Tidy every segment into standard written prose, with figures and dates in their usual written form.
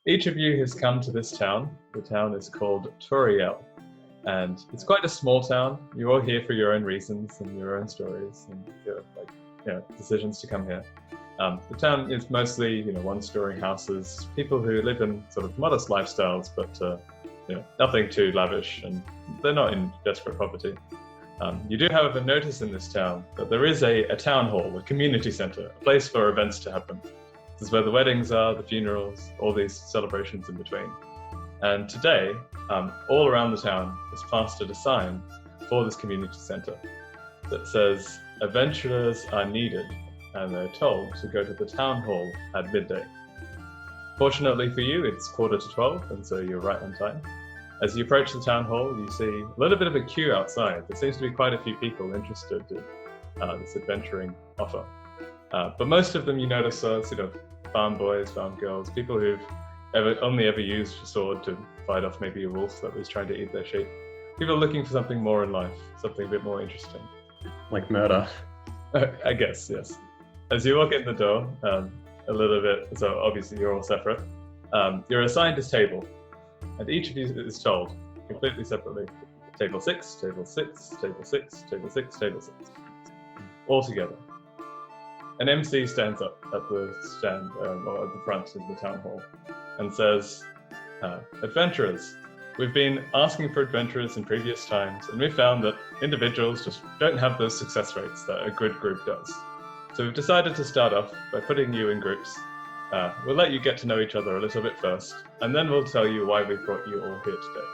Each of you has come to this town. The town is called Toriel, and it's quite a small town. You're all here for your own reasons and your own stories and your decisions to come here. The town is mostly, one-story houses, people who live in sort of modest lifestyles, but nothing too lavish, and they're not in desperate poverty. You do, however, notice in this town that there is a town hall, a community centre, a place for events to happen. This is where the weddings are, the funerals, all these celebrations in between. And today, all around the town is plastered a sign for this community centre that says, "Adventurers are needed," and they're told to go to the town hall at midday. Fortunately for you, it's 11:45, and so you're right on time. As you approach the town hall, you see a little bit of a queue outside. There seems to be quite a few people interested in this adventuring offer. But most of them you notice are sort of farm boys, farm girls, people who've only ever used a sword to fight off maybe a wolf that was trying to eat their sheep. People are looking for something more in life, something a bit more interesting. Like murder. I guess, yes. As you walk in the door, a little bit, so obviously you're all separate, you're assigned a table, and each of you is told, completely separately, table 6, table 6, table 6, table 6, table 6, all together. An MC stands up at the stand, or at the front of the town hall, and says, "Adventurers, we've been asking for adventurers in previous times, and we found that individuals just don't have those success rates that a good group does. So we've decided to start off by putting you in groups. We'll let you get to know each other a little bit first, and then we'll tell you why we brought you all here today.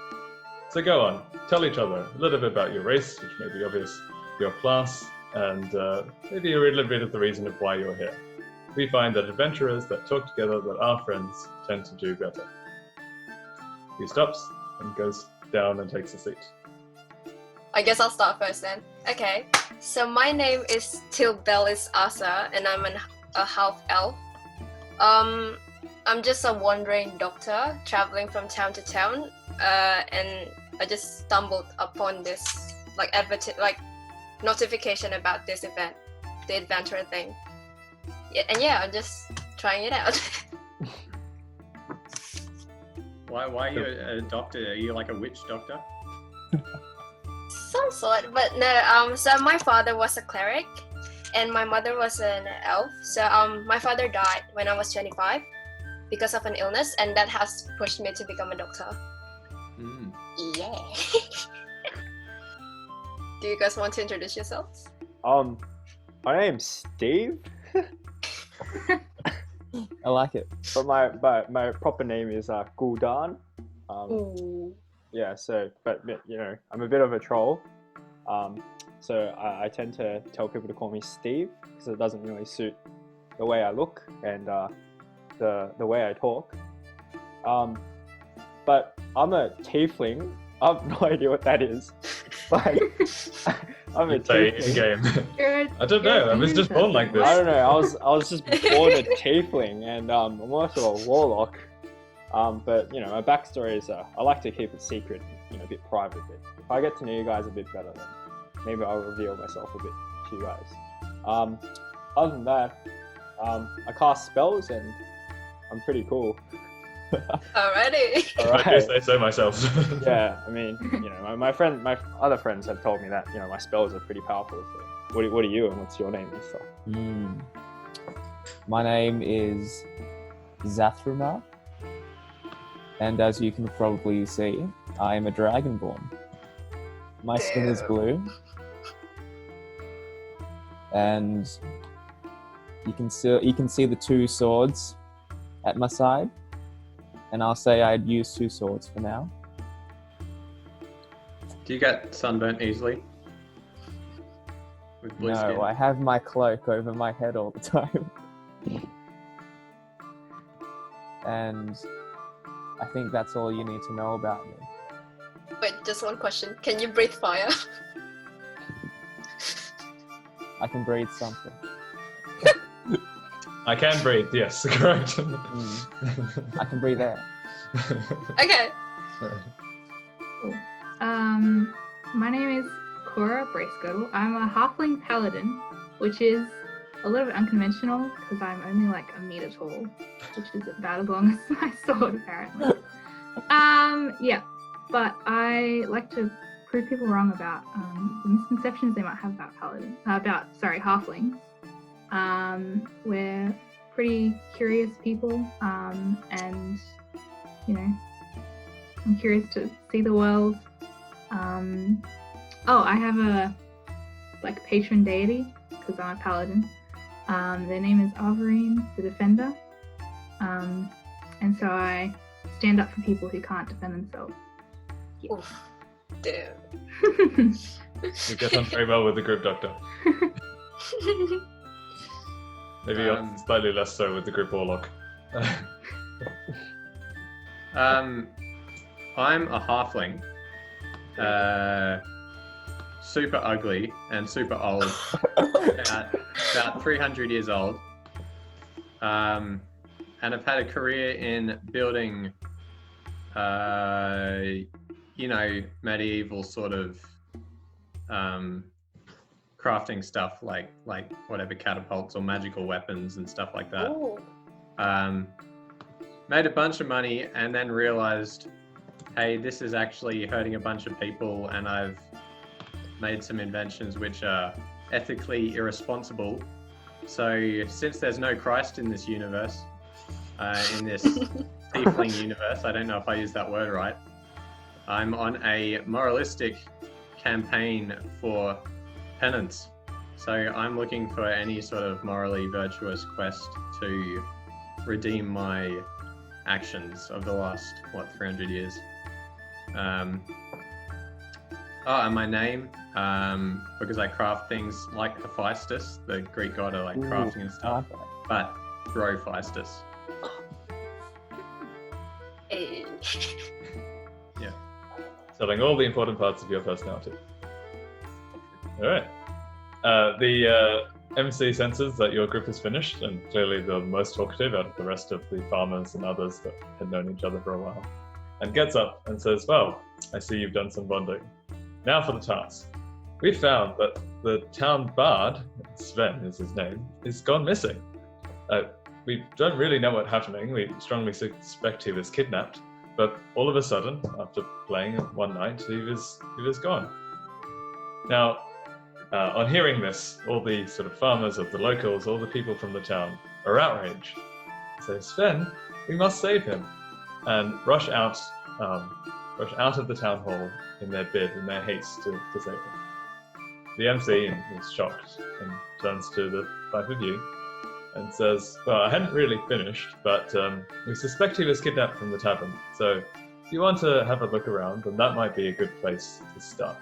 So go on, tell each other a little bit about your race, which may be obvious, your class, and maybe a little bit of the reason of why you're here. We find that adventurers that talk together, that are friends, tend to do better." He stops and goes down and takes a seat. I guess I'll start first then. Okay, so my name is Tilbelis Asa, and I'm a half elf. I'm just a wandering doctor traveling from town to town, and I just stumbled upon this notification about this event, the adventurer thing. I'm just trying it out. Why are you a doctor? Are you like a witch doctor? Some sort, but no. So my father was a cleric, and my mother was an elf. So my father died when I was 25 because of an illness, and that has pushed me to become a doctor. Mm. Yeah. Do you guys want to introduce yourselves? My name's Steve. I like it. But my proper name is Gul'dan. Ooh. Yeah. So, but I'm a bit of a troll. So I tend to tell people to call me Steve because it doesn't really suit the way I look and the way I talk. But I'm a tiefling. I have no idea what that is. Like, I'm a tiefling. I don't know. I was just born like this. I don't know. I was just born a tiefling, and I'm also a warlock. But my backstory is I like to keep it secret, a bit private. But if I get to know you guys a bit better, then maybe I'll reveal myself a bit to you guys. Other than that, I cast spells, and I'm pretty cool. Alrighty. I do say so myself. Yeah, I mean, my other friends have told me that my spells are pretty powerful. So what are you, and what's your name and stuff? My name is Zathruma, and as you can probably see, I am a dragonborn. My skin is blue, and you can see the two swords at my side. And I'll say I'd use 2 swords for now. Do you get sunburnt easily? With blue skin? No, I have my cloak over my head all the time. And I think that's all you need to know about me. Wait, just one question. Can you breathe fire? I can breathe something. I can breathe, yes, correct. I can breathe air. Okay. My name is Cora Bracegirdle. I'm a halfling paladin, which is a little bit unconventional because I'm only like a meter tall. which is about as long as my sword, apparently. Yeah, but I like to prove people wrong about the misconceptions they might have about halflings. We're pretty curious people, and you know, I'm curious to see the world. I have a patron deity because I'm a paladin. Their name is Avarine, the Defender, and so I stand up for people who can't defend themselves. Yeah. Oof. Damn. You get on very well with the group doctor. Maybe slightly less so with the group warlock. I'm a halfling. Super ugly and super old. about 300 years old. And I've had a career in building, medieval sort of crafting stuff like whatever catapults or magical weapons and stuff like that. Ooh. Made a bunch of money and then realized, hey, this is actually hurting a bunch of people, and I've made some inventions which are ethically irresponsible. So since there's no Christ in this universe, in this tiefling universe, I don't know if I used that word right, I'm on a moralistic campaign for penance. So I'm looking for any sort of morally virtuous quest to redeem my actions of the last 300 years. And my name, because I craft things like Hephaestus, the Greek god of crafting and stuff, but Hephaestus. Hey. Yeah. Selling all the important parts of your personality. All right. The MC senses that your group is finished, and clearly the most talkative out of the rest of the farmers and others that had known each other for a while, and gets up and says, well, I see you've done some bonding. Now for the task. We found that the town bard, Sven is his name, is gone missing. We don't really know what's happening. We strongly suspect he was kidnapped, but all of a sudden, after playing one night, he was gone. Now, on hearing this, all the sort of farmers of the locals, all the people from the town are outraged. So Sven, we must save him, and rush out of the town hall in their haste to save him. The MC is shocked and turns to the five of you and says, well, I hadn't really finished, but we suspect he was kidnapped from the tavern. So if you want to have a look around, then that might be a good place to start.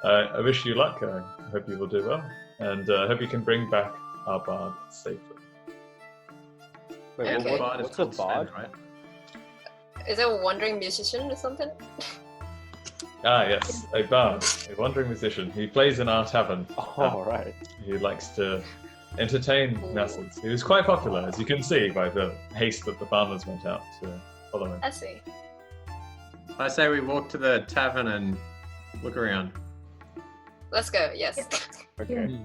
I wish you luck. I hope you will do well, and I hope you can bring back our bard safely. Wait, Okay. what's a bard? Right? Is it a wandering musician or something? Ah, yes, a bard, a wandering musician. He plays in our tavern. Oh, right. He likes to entertain masses. He was quite popular, as you can see by the haste that the farmers went out to follow him. I see. I say we walk to the tavern and look around. Let's go, yes. Okay.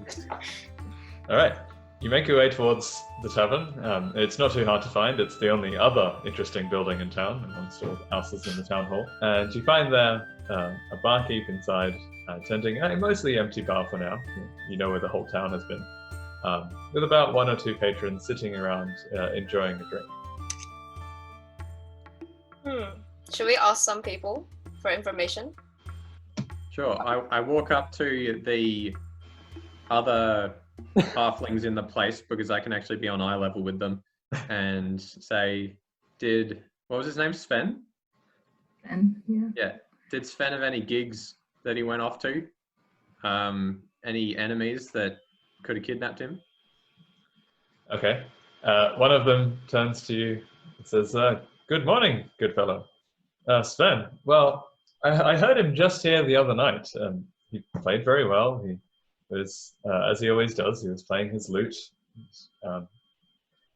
All right, you make your way towards the tavern. It's not too hard to find. It's the only other interesting building in town, amongst all the houses in the town hall. And you find there a barkeep inside, tending a mostly empty bar for now. You know where the whole town has been. With about one or two patrons sitting around enjoying a drink. Should we ask some people for information? Sure. I walk up to the other halflings in the place because I can actually be on eye level with them and say, what was his name? Sven? And yeah. Yeah. Did Sven have any gigs that he went off to? Any enemies that could have kidnapped him? Okay. One of them turns to you and says, good morning, good fellow. Sven, well, I heard him just here the other night. He played very well. He was, as he always does, he was playing his lute.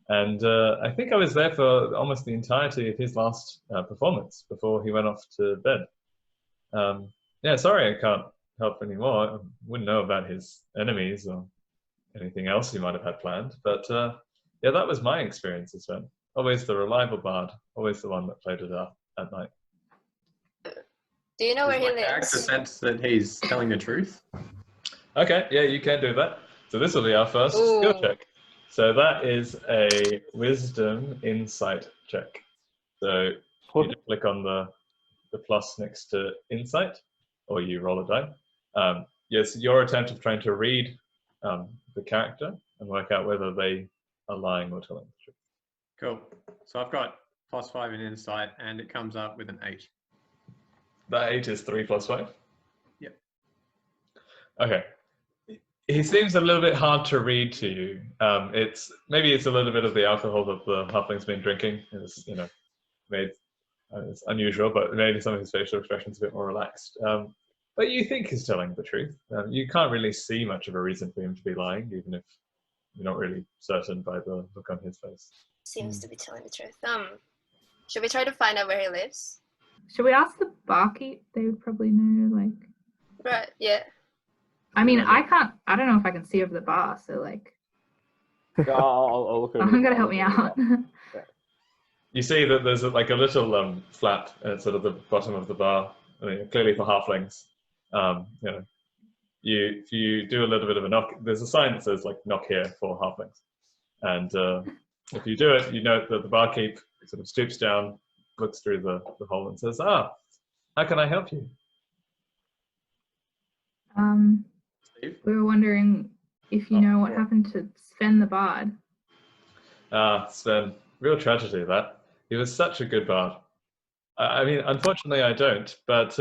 And I think I was there for almost the entirety of his last performance before he went off to bed. Yeah, sorry I can't help anymore. I wouldn't know about his enemies or anything else he might have had planned. But Yeah, that was my experience as well. Always the reliable bard, always the one that played it up at night. Do you know where Does he my character lives? sense that he's telling the truth? Okay, yeah, you can do that. So this will be our first skill Ooh. check. So that is a wisdom insight check. So you just click on the plus next to insight, or you roll a die. Yes, your attempt of trying to read the character and work out whether they are lying or telling the truth. Cool. So I've got +5 in insight, and it comes up with an 8. That 8 is 3 plus 5? Yep. Okay. He seems a little bit hard to read to you. Maybe it's a little bit of the alcohol that the halfling's been drinking. It's, made it's unusual, but maybe some of his facial expressions a bit more relaxed. But you think he's telling the truth. You can't really see much of a reason for him to be lying, even if you're not really certain by the look on his face. Seems to be telling the truth. Should we try to find out where he lives? Should we ask the barkeep? They would probably know, like... Right, yeah. I mean, I don't know if I can see over the bar, so, like... Yeah, I'll look at it. Someone gotta help me out. You see that there's a little flap at sort of the bottom of the bar, clearly for halflings. If you do a little bit of a knock, there's a sign that says like "knock here" for halflings, and if you do it, you note that the barkeep sort of stoops down, looks through the hole, and says, "Ah, how can I help you?" Steve? We were wondering if you know what happened to Sven the Bard. Ah, Sven, real tragedy that. He was such a good bard. I mean, unfortunately, I don't, but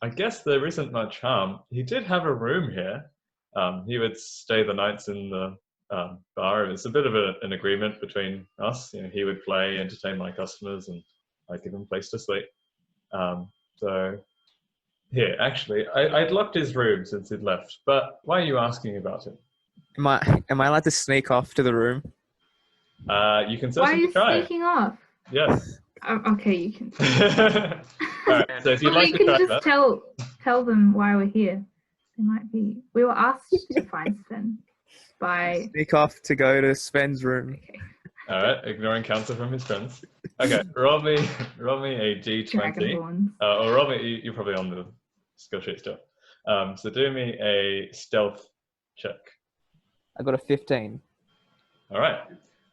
I guess there isn't much harm. He did have a room here. He would stay the nights in the bar. It was a bit of an agreement between us. He would play, entertain my customers, and I'd give him a place to sleep. So here, actually, I'd locked his room since he'd left. But why are you asking about him? Am I allowed to sneak off to the room? You can Why are certainly you try. sneaking off? Yes. Okay, you can. All right. So if you'd Well, like you to can try just that. tell them why we're here. They might be. We were asked to find Sven by. Sneak off to go to Sven's room. Okay. All right, ignoring counsel from his friends. Okay, roll me a d20. Dragonborns. Or roll me. You're probably on the skill sheet still. So do me a stealth check. I got a 15. All right.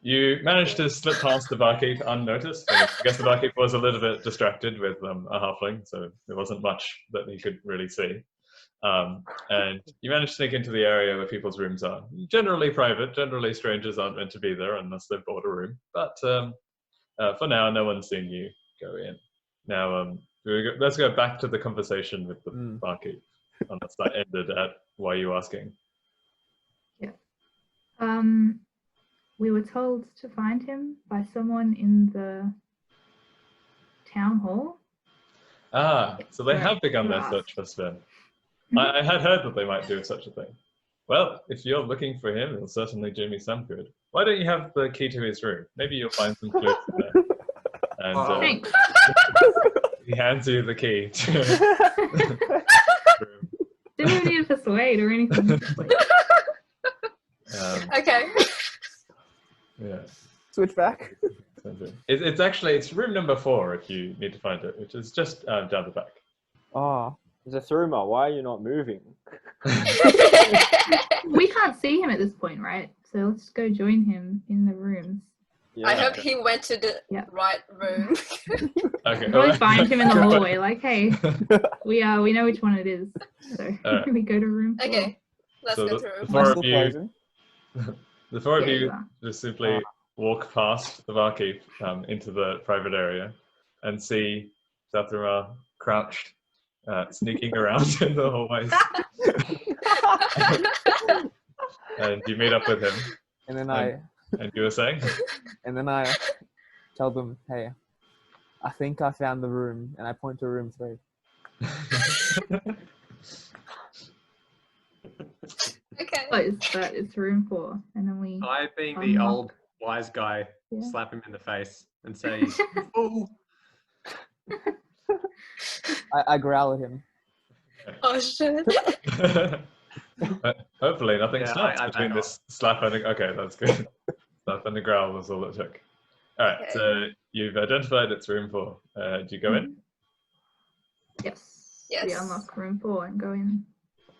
You managed to slip past the barkeep unnoticed. I guess the barkeep was a little bit distracted with a halfling, so there wasn't much that he could really see. And you managed to sneak into the area where people's rooms are. Generally private, generally strangers aren't meant to be there unless they've bought a room. But for now, no one's seen you go in. Now, let's go back to the conversation with the barkeep. Unless that ended at why are you asking? Yeah. We were told to find him by someone in the town hall. Ah, so they Right, have begun their right. search for Sven. I had heard that they might do such a thing. Well, if you're looking for him, it'll certainly do me some good. Why don't you have the key to his room? Maybe you'll find some clues in there. And Thanks. he hands you the key to his room. Didn't even need to persuade or anything. Just like, Okay. Yeah. Switch back. It's room number 4 if you need to find it, which is just down the back. Oh, Zathurma, why are you not moving? we can't see him at this point, right? So let's go join him in the rooms. Yeah. I hope he went to the Yeah. right room. Okay. We'll find him in the hallway. Like, hey, we know which one it is. So Alright. we go to room 4. Okay, let's So go the through. four of still you, closing? the four of Yeah, you you are. just simply walk past the barkeep into the private area and see Zathura crouched, sneaking around in the hallways. And you meet up with him. And then And you were saying? I tell them, hey, I think I found the room, and I point to room 3. Okay. But it's room 4, and then we. I, being the Unlock. old wise guy, Yeah. slap him in the face and say, "You fool." I growl at him. Oh shit. Hopefully nothing Yeah, starts I between back this slap and okay, that's good. That inaugural was all it took. All right, Okay. so you've identified it's room 4. Do you go in? Yes. Yes. We unlock room 4 and go in.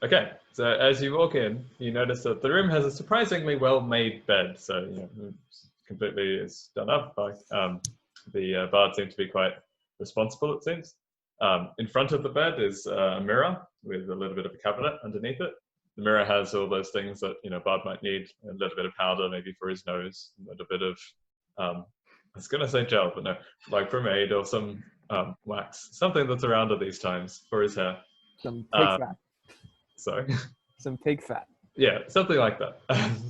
Okay, so as you walk in, you notice that the room has a surprisingly well-made bed. So it's completely is done up. The bard seemed to be quite responsible, it seems. In front of the bed is a mirror with a little bit of a cabinet underneath it. The mirror has all those things that bard might need: a little bit of powder, maybe for his nose, a little bit of I was gonna say gel, but no, like pomade or some wax, something that's around at these times for his hair. Some pig fat. Sorry. Some pig fat. Yeah, something like that.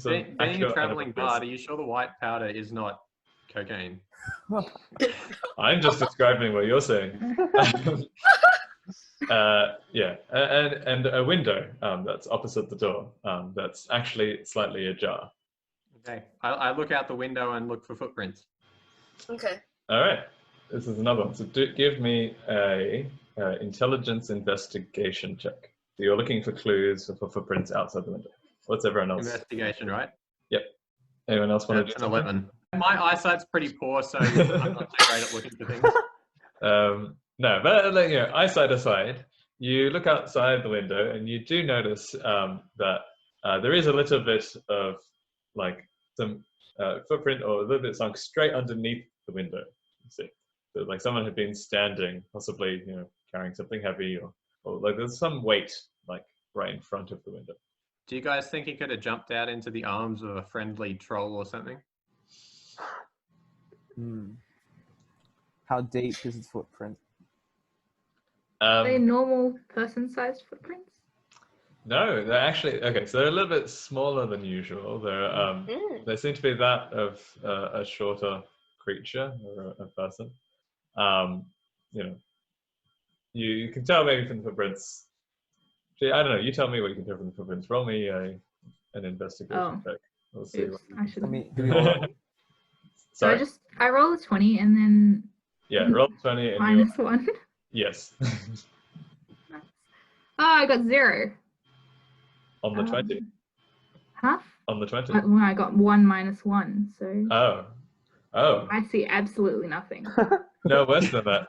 Being a traveling bard, are you sure the white powder is not cocaine? I'm just describing what you're saying. Yeah, and a window that's opposite the door that's actually slightly ajar. Okay. I look out the window and look for footprints. Okay. All right, this is another one. So give me a intelligence investigation check. So you're looking for clues or for footprints outside the window. What's everyone else? Investigation, right? Yep. Anyone else want to do That's an something? 11. My eyesight's pretty poor, so I'm not too great at looking for things. No, but eyesight aside, you look outside the window and you do notice that there is a little bit of like some footprint or a little bit sunk straight underneath the window. You see, so like someone had been standing, possibly carrying something heavy, or like there's some weight like right in front of the window. Do you guys think he could have jumped out into the arms of a friendly troll or something? How deep is his footprint? Are they normal person-sized footprints? No, they're actually okay. So they're a little bit smaller than usual. They seem to be that of a shorter creature or a person. You can tell maybe from the footprints. Gee, I don't know. You tell me what you can tell from the footprints. Roll me an investigation check. We'll see. Oops, I should. Do we all So Sorry. I roll a 20 and then Yeah, roll 20 and minus 1. yes. Oh, I got 0. On the 20. Huh? On the 20. Well, I got 1 minus 1, so Oh. I see absolutely nothing. No, worse than that.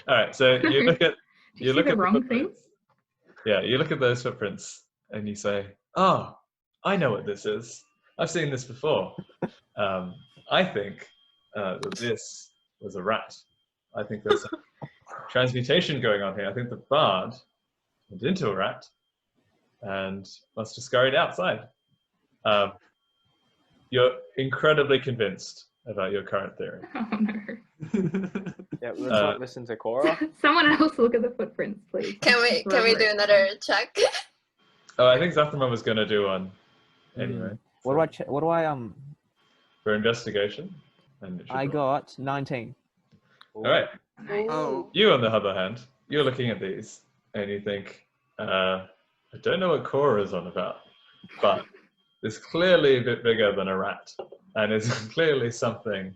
All right. So you look at Did you see the wrong thing? footprints. Yeah, you look at those footprints and you say, "Oh, I know what this is. I've seen this before. I think that this was a rat. I think there's some transmutation going on here. I think the bard went into a rat and must have scurried outside." You're incredibly convinced about your current theory. Oh no. Yeah, let's not listen to Cora. Someone else look at the footprints, please. Can we do another check? Oh, I think Zathrama was going to do one anyway. What do I For investigation. And it should I roll. got 19. All right. Oh. You, on the other hand, you're looking at these and you think, I don't know what Cora is on about, but it's clearly a bit bigger than a rat, and it's clearly something,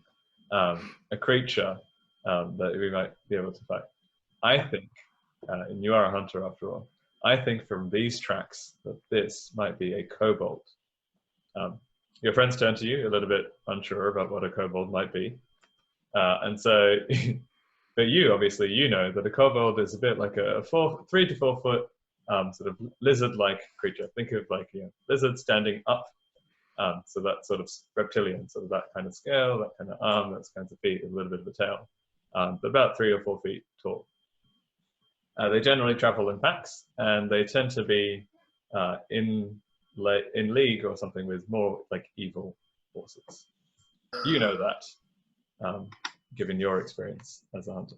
a creature that we might be able to fight. I think, and you are a hunter after all, I think from these tracks that this might be a kobold. Your friends turn to you, a little bit unsure about what a kobold might be. And so, but you obviously, know that a kobold is a bit like a 3 to 4 foot sort of lizard-like creature. Think of like lizard standing up. So that sort of reptilian, sort of that kind of scale, that kind of arm, those kinds of feet, a little bit of a tail, but about 3 or 4 feet tall. They generally travel in packs, and they tend to be in league or something with more like evil forces. You know that, given your experience as a hunter.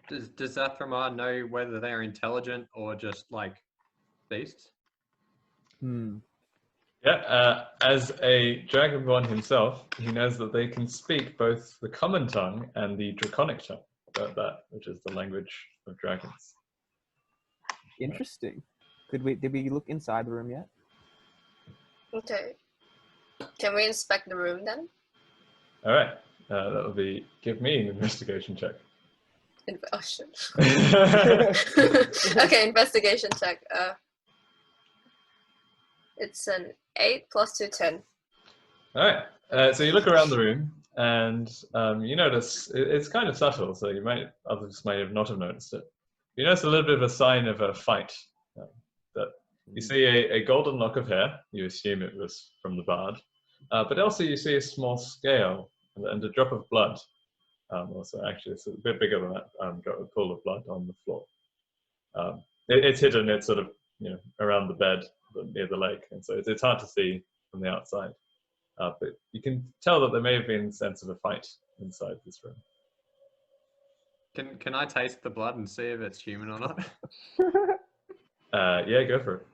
Does Zathrama know whether they're intelligent or just like beasts? Yeah, as a dragonborn himself, he knows that they can speak both the common tongue and the draconic tongue, which is the language of dragons. Interesting. Did we look inside the room yet? Okay. Can we inspect the room then? All right, that will be, give me an investigation check. Oh shit. Okay, investigation check. It's an 8 plus 2, 10. All right. So you look around the room, and you notice it's kind of subtle, so others might have not have noticed it. You notice a little bit of a sign of a fight. That you see a golden lock of hair. You assume it was from the bard, but also you see a small scale and a drop of blood. Also, actually, it's a bit bigger than that. Drop a pool of blood on the floor. It's hidden. It's sort of around the bed near the lake, and so it's hard to see from the outside. But you can tell that there may have been a sense of a fight inside this room. Can I taste the blood and see if it's human or not? Yeah, go for it.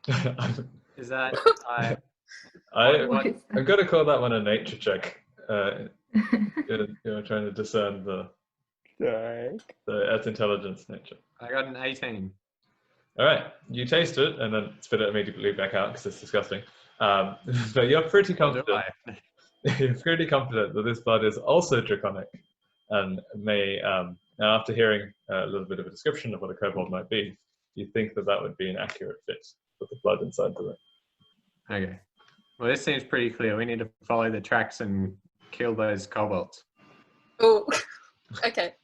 Is that What is I'm going to call that one a nature check. You're trying to discern Earth intelligence nature. I got an 18. All right, you taste it and then spit it immediately back out because it's disgusting. But you're pretty confident. You're pretty confident that this blood is also draconic, and may now after hearing a little bit of a description of what a kobold might be, you think that that would be an accurate fit with the blood inside the room. Okay. Well, this seems pretty clear. We need to follow the tracks and kill those kobolds. Oh, okay.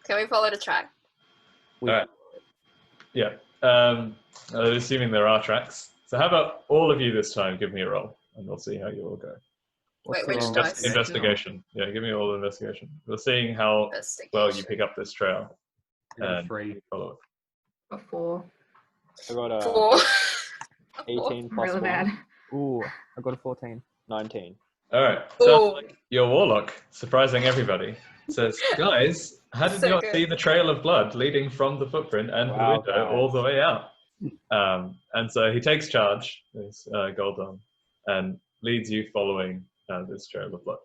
Can we follow the track? All right. Yeah. Assuming there are tracks. So how about all of you this time give me a roll, and we'll see how you all go. Wait, which dice? Investigation. Yeah, give me all the investigation. We're seeing how well you pick up this trail. I got a And 3. follow it. A 4. I got a 4. 18 plus Really 1. bad. Ooh, I got a 14. 19. All right. Ooh. Sounds like your warlock, surprising everybody, says, "Guys, how did So you not good. see the trail of blood leading from the footprint and Wow, the window all guys. the way out?" And so he takes charge, this Goldon, and leads you following this trail of blood.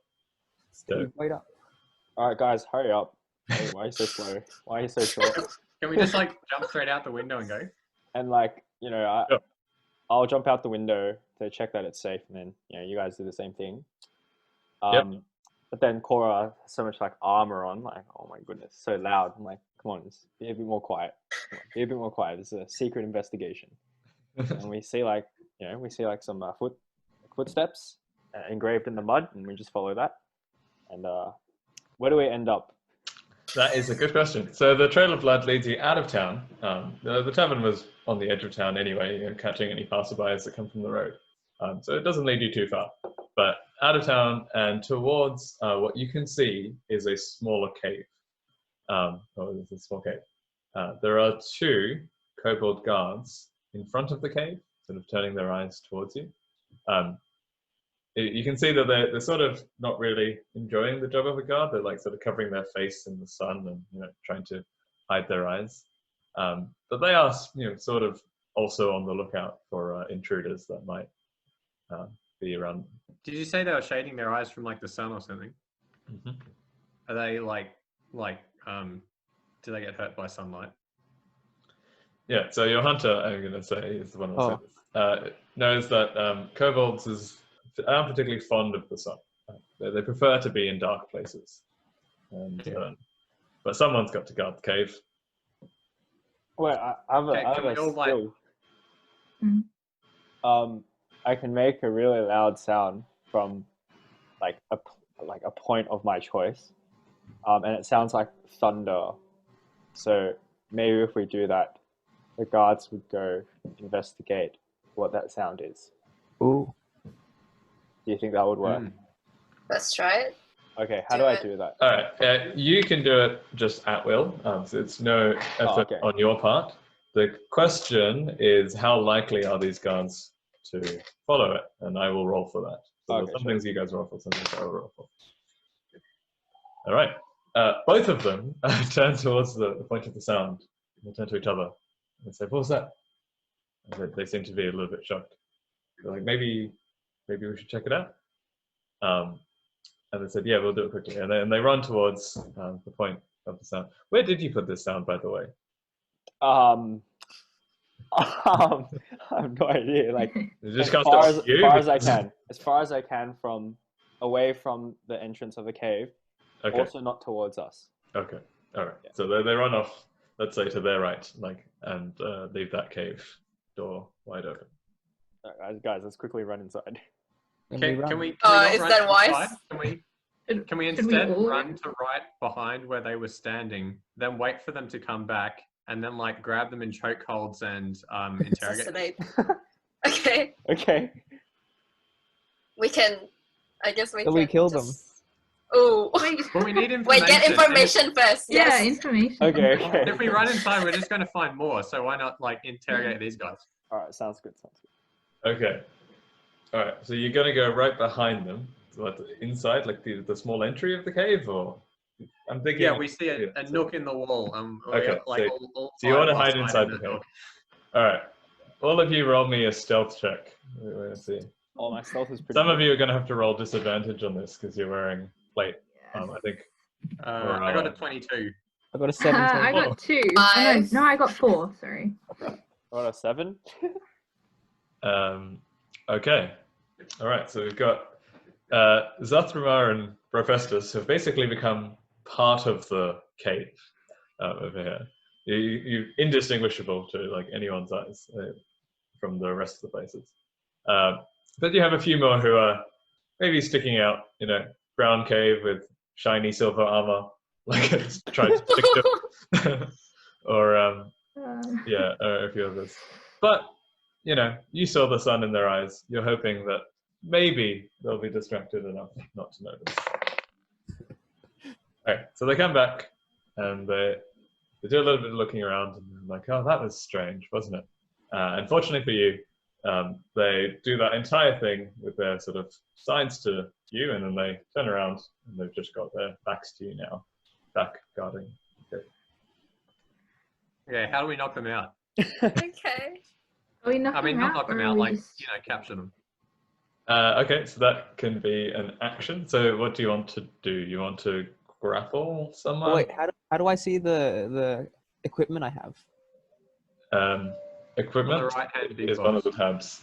So, Wait up. All right, guys, hurry up. Hey, why are you so slow? Why are you so short? Can we just like jump straight out the window and go? And like, Sure. I'll jump out the window to check that it's safe, and then you guys do the same thing. Yep. But then Cora has so much like armor on, like, oh my goodness, so loud. I'm like, come on, just be a bit more quiet. Come on, be a bit more quiet. This is a secret investigation. And we see like some footsteps engraved in the mud, and we just follow that. And where do we end up? that is a good question. So the trail of blood leads you out of town. The tavern was on the edge of town anyway, catching any passerbys that come from the road. So it doesn't lead you too far. But out of town and towards what you can see is a smaller cave. It's a small cave. There are 2 kobold guards in front of the cave, sort of turning their eyes towards you. You can see that they're sort of not really enjoying the job of a guard. They're like sort of covering their face in the sun and trying to hide their eyes. But they are sort of also on the lookout for intruders that might be around. Did you say they were shading their eyes from like the sun or something? Mm-hmm. Are they like do they get hurt by sunlight? Yeah, so your hunter, I'm going to say, is the one who said this, knows that kobolds aren't particularly fond of the sun. They prefer to be in dark places. But someone's got to guard the cave. Wait, I have a skill. I can make a really loud sound from like a point of my choice, and it sounds like thunder. So maybe if we do that, the guards would go investigate what that sound is. Ooh. Do you think that would work? Let's try it. Okay, how do I do that? All right, you can do it just at will. So it's no effort on your part. The question is, how likely are these guards to follow it? And I will roll for that. So some things you guys roll for, some things I will roll for. All right. Both of them turn towards the point of the sound. They turn to each other and say, "What was that?" And they seem to be a little bit shocked. They're like, maybe we should check it out. And they said, "Yeah, we'll do it quickly." And they run towards the point of the sound. Where did you put this sound, by the way? I have no idea. Like as far as I can. As far as I can from away from the entrance of the cave. Okay. Also not towards us. Okay. All right. Yeah. So they run off, let's say to their right, and leave that cave door wide open. Guys, let's quickly run inside. And we run. Can we not Is run that to the wise? side? Can we Should we instead all run run? to right behind where they were standing, then wait for them to come back, and then like grab them in chokeholds and interrogate them? Assassinate. Okay, Okay. we can. I guess we So can. we kill them. Oh. Wait, But we need information. Wait, get and information first. yeah, Yes. information. Okay. If, Okay. if we run inside, we're just going to find more. So why not like interrogate these guys? All right. Sounds good. Sounds good. Okay. All right. So you're gonna go right behind them, so like inside, like the small entry of the cave, or I'm thinking. Yeah, we see a so- nook in the wall. Okay, like so- all So you want to five of us hide inside in the that cave. nook. All right. All of you roll me a stealth check. Let's see. Oh, my stealth is pretty. Some of good. you are going to have to roll disadvantage on this because you're wearing plate. Yes. I think. I got a 22. I got a 17. I got 2. Five. No, I got 4. Sorry. I got a 7. Okay. All right. So we've got Zathramar and Profestus have basically become part of the cave over here. You indistinguishable to like anyone's eyes from the rest of the places. But you have a few more who are maybe sticking out. You know, brown cave with shiny silver armor, like it's trying to stick to, or yeah, a few others. But you know, you saw the sun in their eyes. You're hoping that maybe they'll be distracted enough not to notice. Okay, so they come back and they do a little bit of looking around and they're like, oh, that was strange, wasn't it? Unfortunately for you, they do that entire thing with their sort of sides to you, and then they turn around and they've just got their backs to you now, back guarding. Okay. Okay, how do we knock them out? Okay. Are we knocking I mean, them not out, knock them or are out, we like, just- you know, capture them. Okay, so that can be an action. So what do you want to do? You want to grapple someone? Oh, wait, how do I see the equipment I have? On Equipment the right-hand big is one of box. the tabs.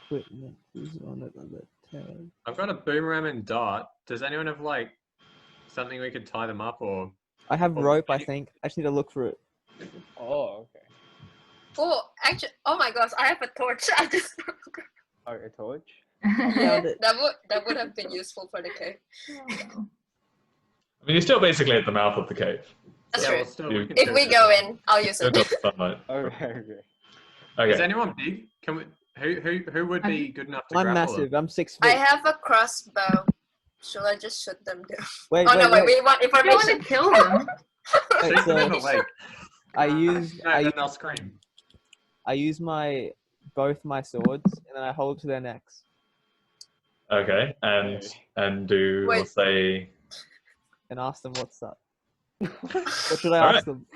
Equipment is one of the tab. I've got a boomerang and dart. Does anyone have, like, something we could tie them up, or... I have Oh, rope, I any- think. I just need to look for it. Oh, okay. Oh, actually, oh my gosh, I have a torch. I just Oh, a torch. Found it. that would have been useful for the cave. Oh. I mean, you're still basically at the mouth of the cave. That's yeah, true. well, still, You- we can If do we it. go in, I'll use Still it. got the sunlight. Okay. Okay. Is Okay. anyone big? Can we... Who would be good enough to I'm grapple massive. them? I'm 6 I feet. have a crossbow. Should I just shoot them down? Wait, Oh no, wait, we want I don't want information. to kill them. wait, Shoot them in the so leg. I use No, then they'll scream. I use both my swords and then I hold to their necks Okay, and do Wait. we'll say. and ask them what's up. What should I All ask right. them?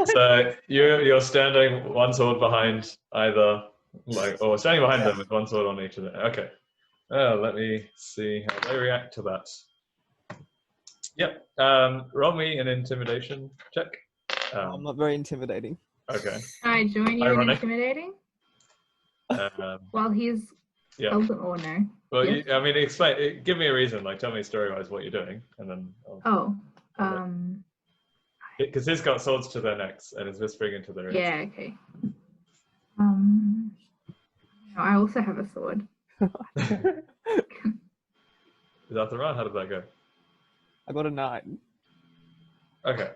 So you're standing one sword behind either, like, or standing behind them with one sword on each of them. Okay. Let me see how they react to that. Yep. Roll me an intimidation check. I'm not very intimidating. Okay. Can I join you in Ironic. intimidating? Um, While he's yeah. held or no? Well, Yes. I mean, explain. Give me a reason. Like, tell me story-wise what you're doing, and then. Oh, Because he's got swords to their necks and is whispering into their ears. yeah, okay. I also have a sword. Is that the run? How did that go? I got a 9. Okay.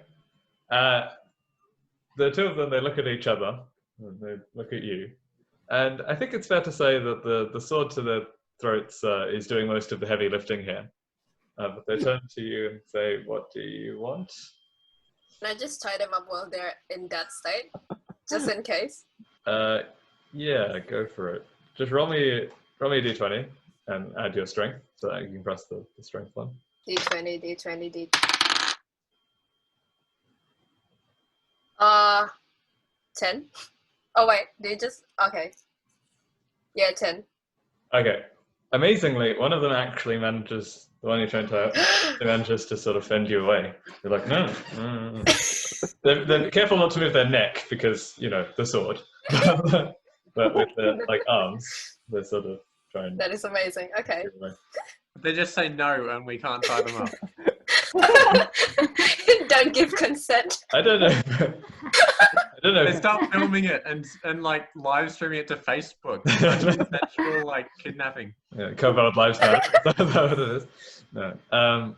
The two of them, they look at each other, and they look at you. And I think it's fair to say that the sword to their throats is doing most of the heavy lifting here. But they turn to you and say, what do you want? Can I just tie them up while they're in that state? Just in case. Yeah, go for it. Just roll me a d20 and add your strength so that you can press the strength one. D20, D20, D20. 10. Oh wait, do you just okay? Yeah, 10. Okay. Amazingly, one of them actually manages, the one you're trying to manages to sort of fend you away. You're like, no. They're careful not to move their neck because, you know, the sword. But with their like arms, they're sort of trying That is amazing. Okay. to away. They just say no and we can't tie them up. Don't give consent. I don't know. I don't know. They start filming it and like live streaming it to Facebook. Such consensual like kidnapping. Yeah, Cobalt lifestyle. Is that what it is? No.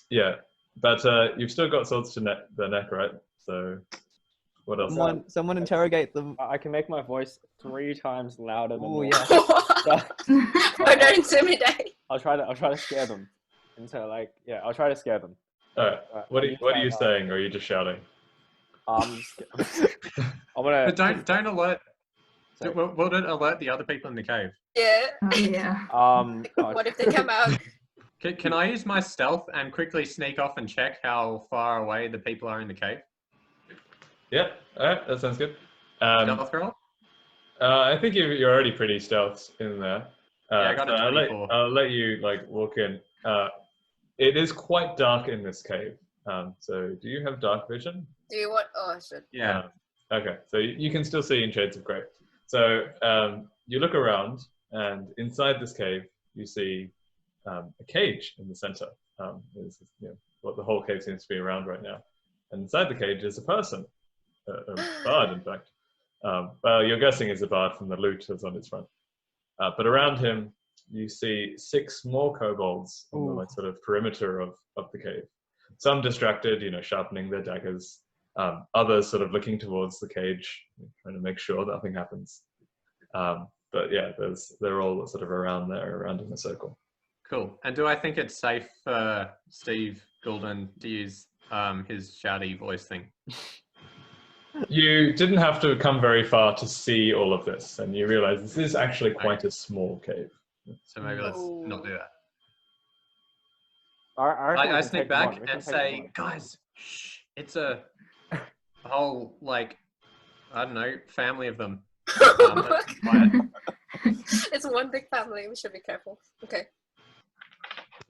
Yeah, but you've still got swords to the neck, right? So what else? Someone interrogate them. I can make my voice 3 times louder than Oh normal. yeah. So Or don't intimidate. I'll try to scare them. And so like I'll try to scare them. All right. What are you saying? saying, or are you just shouting? I'm gonna. But don't alert. Sorry. Will it alert the other people in the cave? Yeah. Oh yeah. Oh, What if they come out? Can I use my stealth and quickly sneak off and check how far away the people are in the cave? Yeah. All right. That sounds good. Stealth roll? I think you're already pretty stealth in there. Yeah, I got a so 24. I'll let you like walk in. It is quite dark in this cave. So do you have dark vision? Do you want? Oh shit. Yeah. Okay, so you can still see in shades of grey. So you look around, and inside this cave, you see a cage in the center. Is, what the whole cave seems to be around right now. And inside the cage is a person, a bard, in fact. Well, you're guessing is a bard from the loot that's on his front. But around him, you see 6 more kobolds on the like, sort of perimeter of the cave. Some distracted, sharpening their daggers. Others sort of looking towards the cage, trying to make sure nothing happens. But yeah, they're all sort of around in a circle. Cool. And do I think it's safe for Steve Goulden to use his shouty voice thing? You didn't have to come very far to see all of this, and you realize this is actually quite a small cave. So maybe let's not do that. I sneak back and say, guys, shh, it's a whole, like, I don't know, family of them. Quiet. It's one big family. We should be careful. Okay.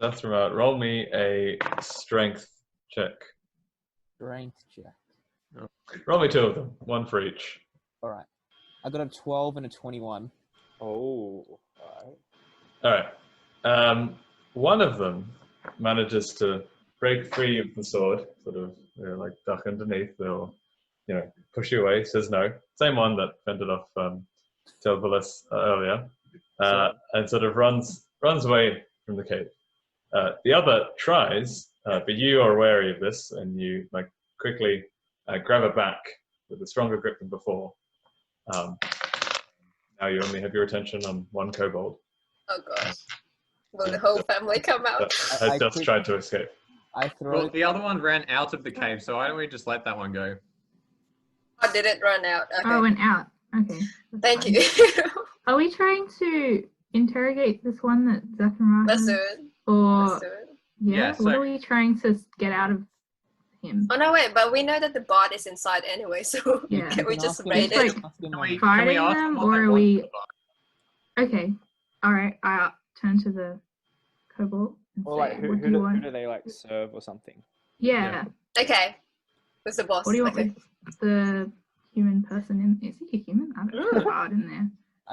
That's right. Roll me a strength check. Strength check. Roll me 2 of them, 1 for each. All right. I got a 12 and a 21. Oh, alright. All right. One of them manages to break free of the sword, sort of like duck underneath, or push you away. Says no. Same one that fended off Telvalis earlier, and sort of runs away from the cave. The other tries, but you are wary of this, and you like quickly grab her back with a stronger grip than before. Now you only have your attention on one kobold. Oh gosh. Will the whole family come out? Has just tried to escape. I throw. Well, the other one ran out of the cave, so why don't we just let that one go? Oh, did it run out? Okay. Oh, it went out. Okay. Thank fine. you. Are we trying to interrogate this one that Zephyr Let's has? do it. Or Let's do it. yeah, so- what are we trying to get out of him? Oh no, wait, but we know that the bot is inside anyway, so Yeah. can we can just ask him- raid It's it? like- ask him Can one. we Fighting ask them, what or they are want we- from the bot? Okay. All right. I'll turn to the kobold and Or say, like, who what do you want? do they like serve or something? Yeah. Okay. Who's the boss? What do you want Okay. with the human person in? Is he a human? I don't know. There's a bard in there.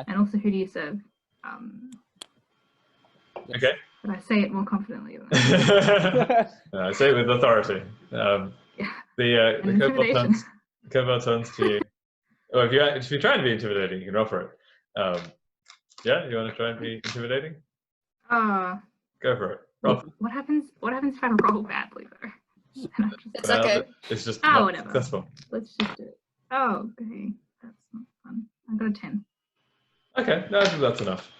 And also, who do you serve? Okay. But I say it more confidently. Than I say it with authority. yeah. The And intimidation. kobold turns to you. Oh, if you're trying to be intimidating, you can roll for it. Yeah, you want to try and be intimidating? Go for it. Roll. What happens? What happens if I roll badly though? And I just- It's okay. It's just Oh, not whatever. successful. Let's just do it. Oh, okay. That's not fun. I got a 10. Okay, no, I think that's enough.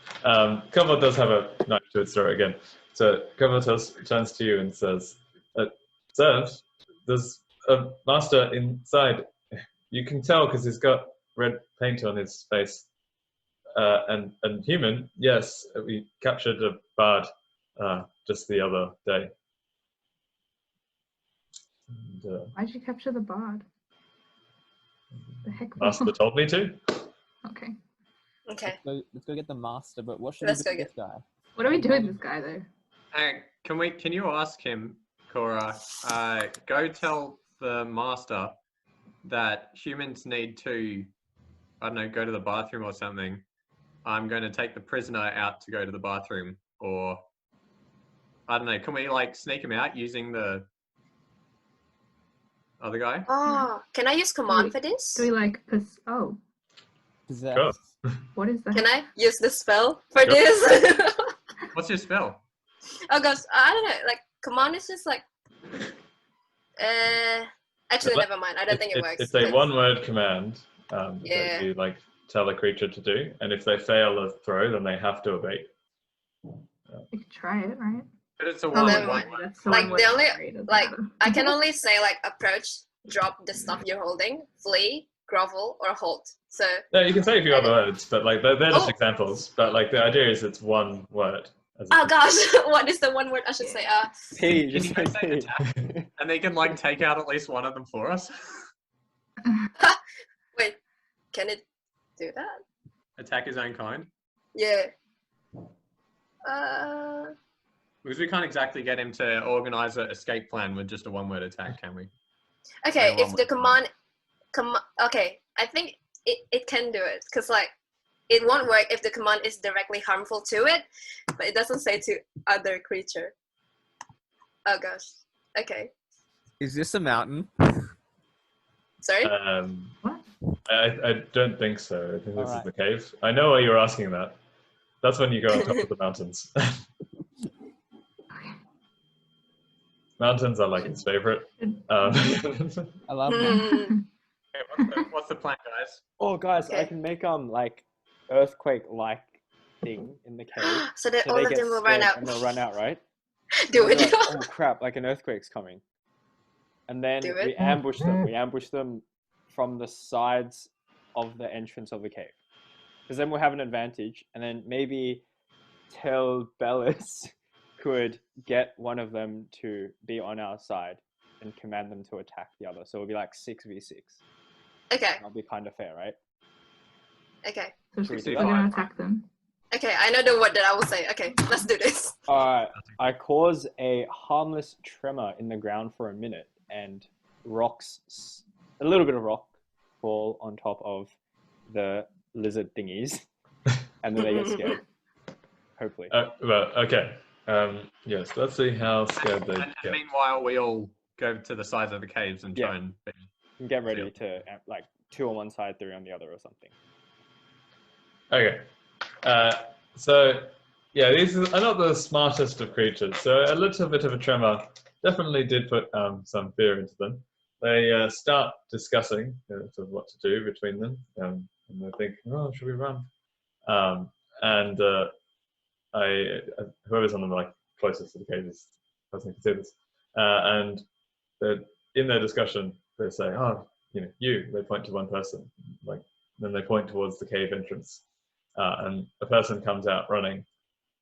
Kobold does have a knife to its throat again. So Kobold turns to you and says, "Sir, there's a master inside. You can tell because he's got red paint on his face. And human, yes, we captured a bard just the other day." And, Why'd you capture the bard? The heck? master told me to. Okay. Okay. Let's go get the master. But what should Let's we go do with this guy? What do we do with this guy though? Can you ask him, Cora? Go tell the master that humans need to, I don't know, go to the bathroom or something. I'm going to take the prisoner out to go to the bathroom, or I don't know. Can we like sneak him out using the other guy. Oh, can I use command for this? Do we like oh, Sure. what is that? Can I use the spell for Sure. this? What's your spell? Oh gosh, I don't know. Like command is just like. Actually, But never mind. I don't think it works. It's a one-word command Yeah. that you like tell a creature to do, and if they fail a throw, then they have to obey. We could try it, right? But it's a Oh, one never one. mind. That's the Like, one the word only- trait, doesn't like, matter. I can only say like approach, drop the stuff you're holding, flee, grovel, or halt. So No, you can say a few other words, but like they're just Oh. examples. But like the idea is it's one word. As oh gosh, what is the one word I should say? P, Can just you guys say say P. attack? And they can like take out at least one of them for us. Wait, can it do that? Attack his own kind. Yeah. Because we can't exactly get him to organize an escape plan with just a one-word attack, can we? Okay, Say if the one word. okay, I think it can do it because like it won't work if the command is directly harmful to it, but it doesn't say to other creature. Oh gosh. Okay. Is this a mountain? Sorry. What? I don't think so. I think this Alright. is the cave. I know why you're asking that. That's when you go on top of the mountains. Mountains are like his favorite. I love mountains. Hmm. Okay, what's the plan, guys? Oh, guys, I Okay. can make like earthquake-like thing in the cave. So that So all they of get them will scared run out. and they'll run out, right? Do They'll be it. like, oh crap! Like an earthquake's coming, and then Do we it. ambush them. We ambush them from the sides of the entrance of the cave, because then we'll have an advantage. And then maybe tell Bellis could get one of them to be on our side and command them to attack the other. So it'll be like 6v6. Okay. That'll be kind of fair, right? Okay. So Should we do we're that? gonna attack them. Okay. I know the word that I will say. Okay. Let's do this. Alright, I cause a harmless tremor in the ground for a minute, and a little bit of rock, fall on top of the lizard thingies, and then they get scared. Hopefully. Well, okay. Yes, let's see how scared they And get. meanwhile, we all go to the sides of the caves and try Yeah. and be. And get ready to, like, 2 on one side, 3 on the other or something. Okay. So, yeah, these are not the smartest of creatures. So a little bit of a tremor definitely did put some fear into them. They start discussing sort of what to do between them, and they think, "Oh, should we run?" And whoever's on the like closest to the cave is the person who can see this. And in their discussion, they say, "Oh, you." They point to one person, like then they point towards the cave entrance, and a person comes out running.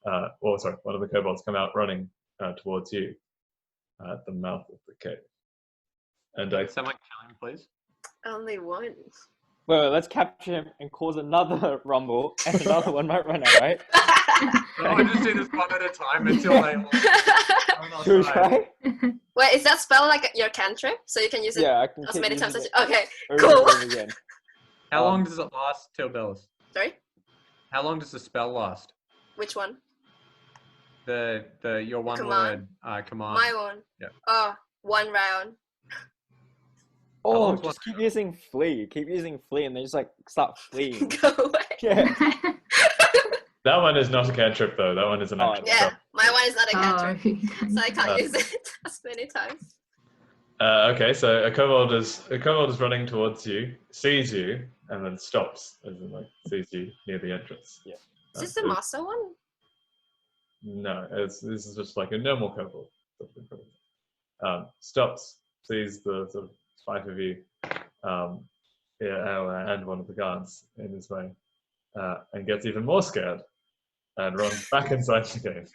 One of the kobolds come out running towards you at the mouth of the cave. And I Someone kill him, please. Only one. Wait, let's capture him and cause another rumble, and another one might run out, right? No, I just do this one at a time until they all run on Should we side. try? Wait, is that spell like your cantrip? So you can use it Yeah, I can as keep many times using as it you... Okay, over cool. and over again. How long does it last till Bellis? Sorry? How long does the spell last? Which one? Your one command? word command. My one. Yeah. Oh, 1 round. Oh, long's just one keep using flee. Keep using flee, and they just like start fleeing. Go away. Yeah. that one is not a cantrip though. That one is an Oh, actual Yeah, spell. my one is not a Oh, cantrip, so I can't Uh, use it as many times. Okay, so a kobold is running towards you, sees you, and then stops, as in like sees you near the entrance. Yeah. Is this the master one? No, this is just like a normal kobold. Stops, sees the sort of 5 of you, and one of the guards in his way, and gets even more scared, and runs back inside the cave.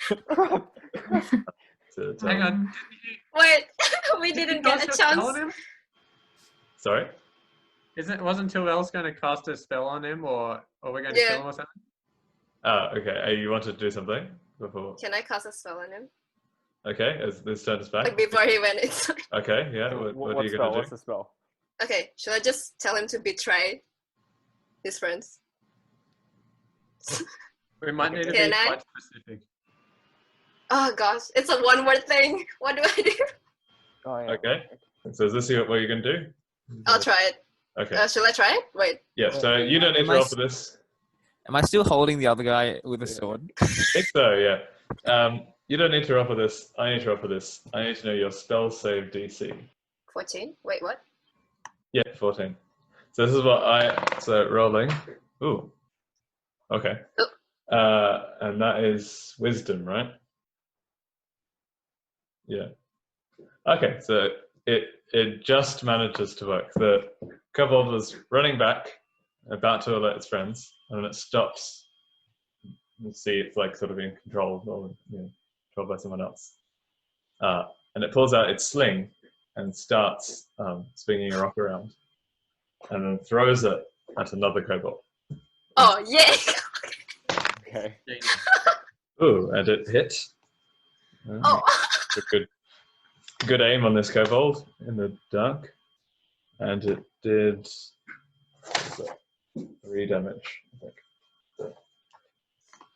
to Hang on. Wait, we Did didn't you get a cast spell on chance. him? Sorry. Wasn't Tilwell's going to cast a spell on him, or we're going to Yeah. kill him or something? Okay. You wanted to do something before? Can I cast a spell on him? Okay, as this turn is back. Like before he went inside. Okay, yeah. What are you spell? gonna What's do? the spell? Okay, should I just tell him to betray his friends? We might need to be Can I? quite specific. Oh gosh, it's a 1 word thing. What do I do? Oh yeah. Okay. So is this what you're going to do? I'll try it. Okay. Shall I try it? Wait. Yeah, so you don't need to roll for this. Am I still holding the other guy with a Yeah. sword? I think so, yeah. You don't need to roll for this. I need to roll for this. I need to know your spell save DC. 14. Wait, what? Yeah, 14. So this is what so rolling. Ooh. Okay. And that is wisdom, right? Yeah. Okay, so it just manages to work. The kobold was running back, about to alert its friends, and then it stops. You see it's like sort of being controlled or controlled by someone else. And it pulls out its sling and starts swinging a rock around, and then throws it at another kobold. Oh, yeah! Okay. Ooh, and it hit. Oh! Good aim on this kobold in the dark, and it did 3 damage, I think. So,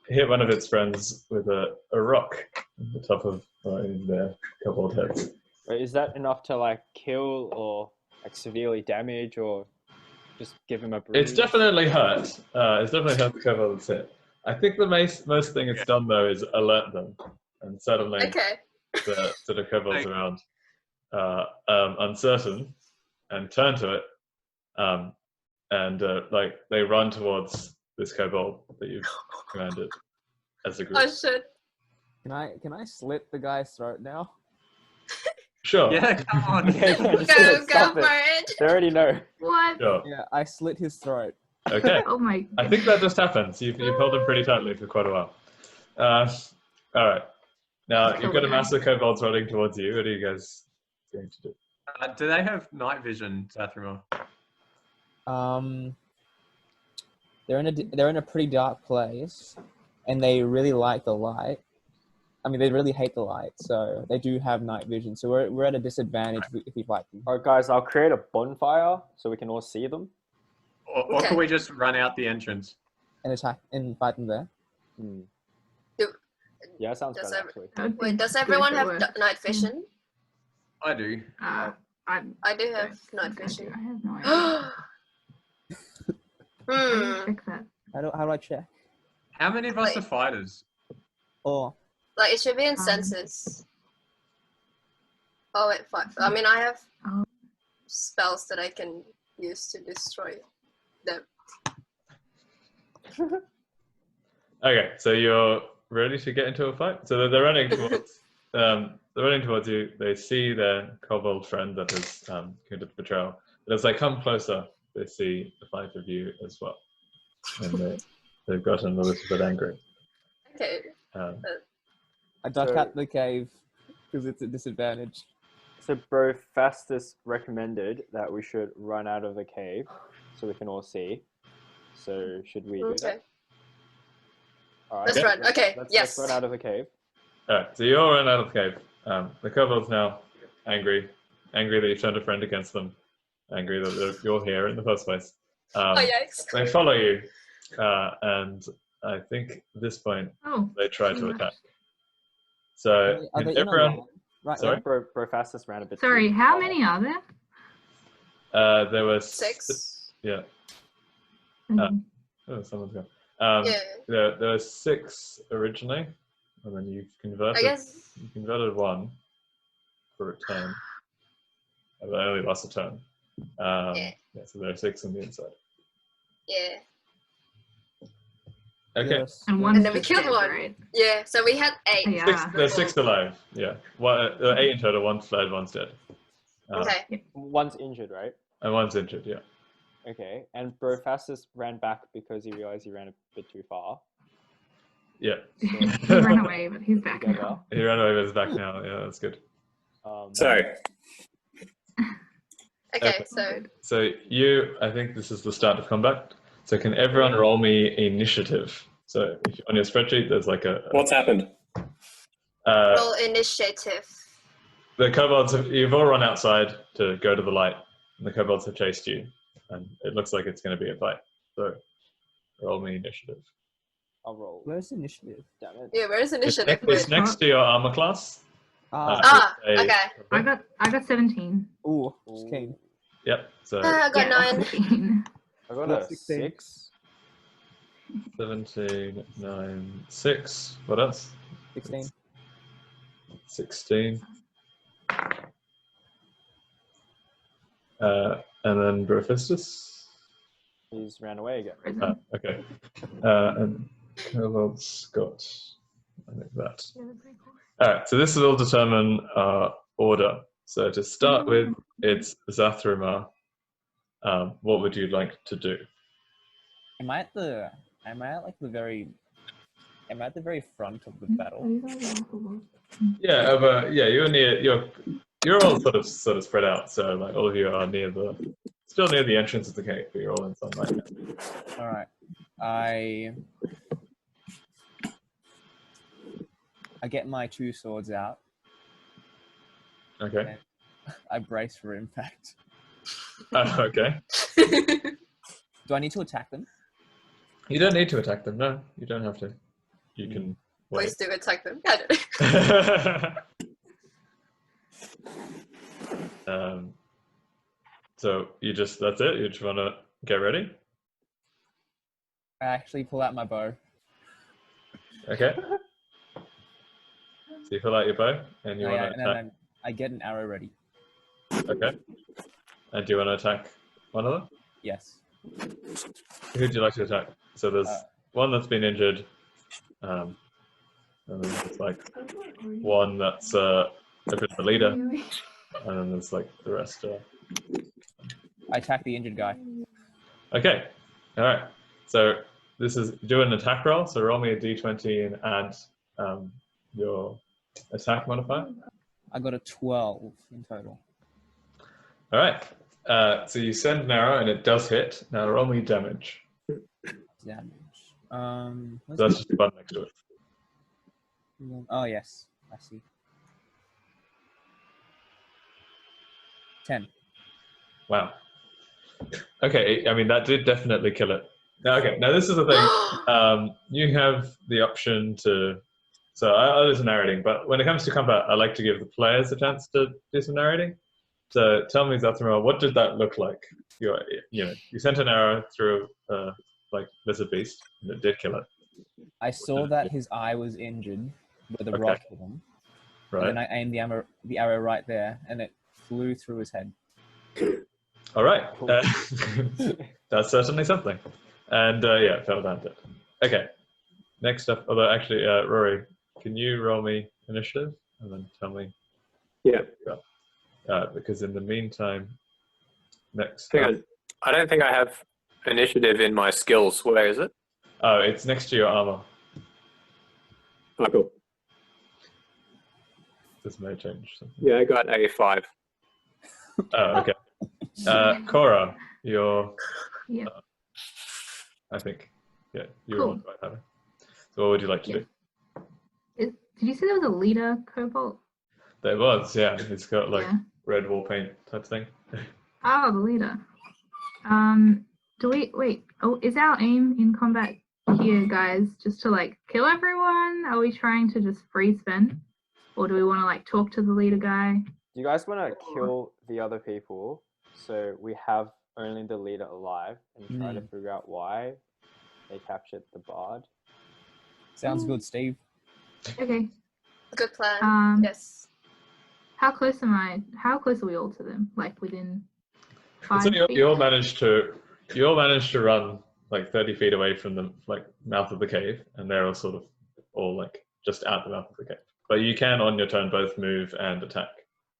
it hit one of its friends with a rock on the top of their kobold heads. Wait, is that enough to like kill or like severely damage or just give him a bruise? It's definitely hurt. It's definitely hurt the kobold that's hit. I think the most thing it's done though is alert them, and suddenly Okay. the sort of kobolds around uncertain and turn to it, and like they run towards this kobold that you've commanded as a group. Oh, shit. Can I slit the guy's throat now? Sure. Yeah, come on. Okay, yeah, just Go stop for it. They already know. What? Sure. Yeah, I slit his throat. Okay. Oh my. I think that just happens. You've held him pretty tightly for quite a while. All right. Now you've got a mass of kobolds running towards you. What are you guys going to do? Do they have night vision, Zathramar? They're in a pretty dark place, and they really like the light. I mean, they really hate the light, so they do have night vision. So we're at a disadvantage if we fight them. Alright, guys, I'll create a bonfire so we can all see them. Or Okay. can we just run out the entrance? And attack and fight them there. Yeah, that sounds Does better every- actually. That would be Wait, does good everyone if it have worked. night vision? I do. I I do have don't night think I do. vision. I have no idea. How do you check that? How do I check? How many of us Wait. are fighters? Or Like, it should be in senses. Oh, wait, fuck. I mean, I have Oh. spells that I can use to destroy them. Okay, so you're ready to get into a fight. So they're running towards. They're running towards you. They see their kobold friend that has committed betrayal. But as they come closer, they see the 5 of you as well, and they've gotten a little bit angry. Okay. I duck So- out the cave because it's a disadvantage. So Bro Fastus recommended that we should run out of the cave so we can all see. So should we do Okay. that? Alright, Let's run. Okay, Let's yes. run out of the cave. All right, so you all run out of the cave. The kobold's now angry that you've turned a friend against them, angry that you're here in the first place. Oh, yikes. They follow you, and I think at this point Oh. they try to Gosh. attack. So Are can they in a everyone, line? Right Sorry? now? Bro Fastus ran a bit Sorry, too how far. many are there? there were 6. Yeah. Mm. Oh, someone's gone. Yeah. There were 6 originally, and then you've converted. I guess. You converted 1 for a turn. I only lost a turn. Yeah. So there are 6 on the inside. Yeah. Okay. Yes. And one's And then we just killed dead, one. right? Yeah, so we had 8. Yeah. There's 6 alive. Yeah. There are 8 in total. 1's fled, 1's dead. Okay. One's injured, right? And 1's injured. Yeah. Okay. And Bro Fastus ran back because he realized he ran a bit too far. Yeah. He ran away, but he's back Together. now. He ran away with his back now. Yeah, that's good. Sorry. Okay, so So I think this is the start of combat. So can everyone roll me initiative? So if, on your spreadsheet, there's like What's happened? roll initiative. the kobolds. You've all run outside to go to the light, and the kobolds have chased you, and it looks like it's going to be a fight. So roll me initiative. I'll roll. Where's the initiative? Damn it. Yeah, where's initiative? It's next to your armor class. Ah, Ah, It's a- okay. I got 17. ooh, 16. Yep. So I got Yeah, 9. 16. I got a 16. 6. 17, 9, 6. What else? 16. 16. And then Brofistus. He's ran away again. Prison. Okay. And Kobold's got, I think that. All right, so this will determine order. So to start with, it's Zathrima. What would you like to do? Am I at the very front of the battle? Yeah, you're all sort of spread out. So like all of you are still near the entrance of the cave, but you're all in sunlight. All right. I get my 2 swords out. Okay. I brace for impact. Okay. Do I need to attack them? You don't need to attack them. No, you don't have to. You can wait. Ways to attack them. I don't know. So that's it? You just want to get ready? I actually pull out my bow. Okay. So you pull out your bow and you want to and attack. then I get an arrow ready. Okay. And do you want to attack one of them? Yes. Who would you like to attack? So there's one that's been injured. And then there's like one that's a bit of the leader. And then there's like the rest. I attack the injured guy. Okay. All right. So this is do an attack roll. So roll me a d20 and add your attack modifier. I got a 12 in total. All right. So you send an arrow and it does hit. Now roll me damage. Damage. That's just the button next to it. Oh yes, I see. 10. Wow. Okay. I mean that did definitely kill it. Now, okay. Now this is the thing. You have the option to. So I'll do some narrating, but when it comes to combat, I like to give the players a chance to do some narrating. So tell me, Zathrima, what did that look like? You sent an arrow through like lizard beast, and it did kill it. I saw that his eye was injured with a rock hit him. Right. And then I aimed the arrow right there, and it flew through his head. All right. That's certainly something. And yeah, it fell down dead. Okay. Next up, although actually, Rory, can you roll me initiative and then tell me? Yeah. Because in the meantime, next. I don't think I have initiative in my skills. Where is it? Oh, it's next to your armor. Oh, cool. This may change something. Yeah, I got a 5. Oh, okay. Cora, you're. Yeah. I think. Yeah, you're Cool. on quite high. So what would you like to do? Did you say there was a leader, Cobalt? There was, yeah. It's got like Yeah. red wall paint type thing. Oh, the leader. Do we wait? Oh, is our aim in combat here, guys, just to like kill everyone? Are we trying to just free spin, or do we want to like talk to the leader guy? Do you guys want to kill the other people so we have only the leader alive and try to figure out why they captured the bard? Sounds good, Steve. Okay. Good plan. Yes. How close am I? How close are we all to them? Like within 5 So feet? you all managed to run like 30 feet away from the like mouth of the cave, and they're all sort of all like just at the mouth of the cave. But you can on your turn both move and attack.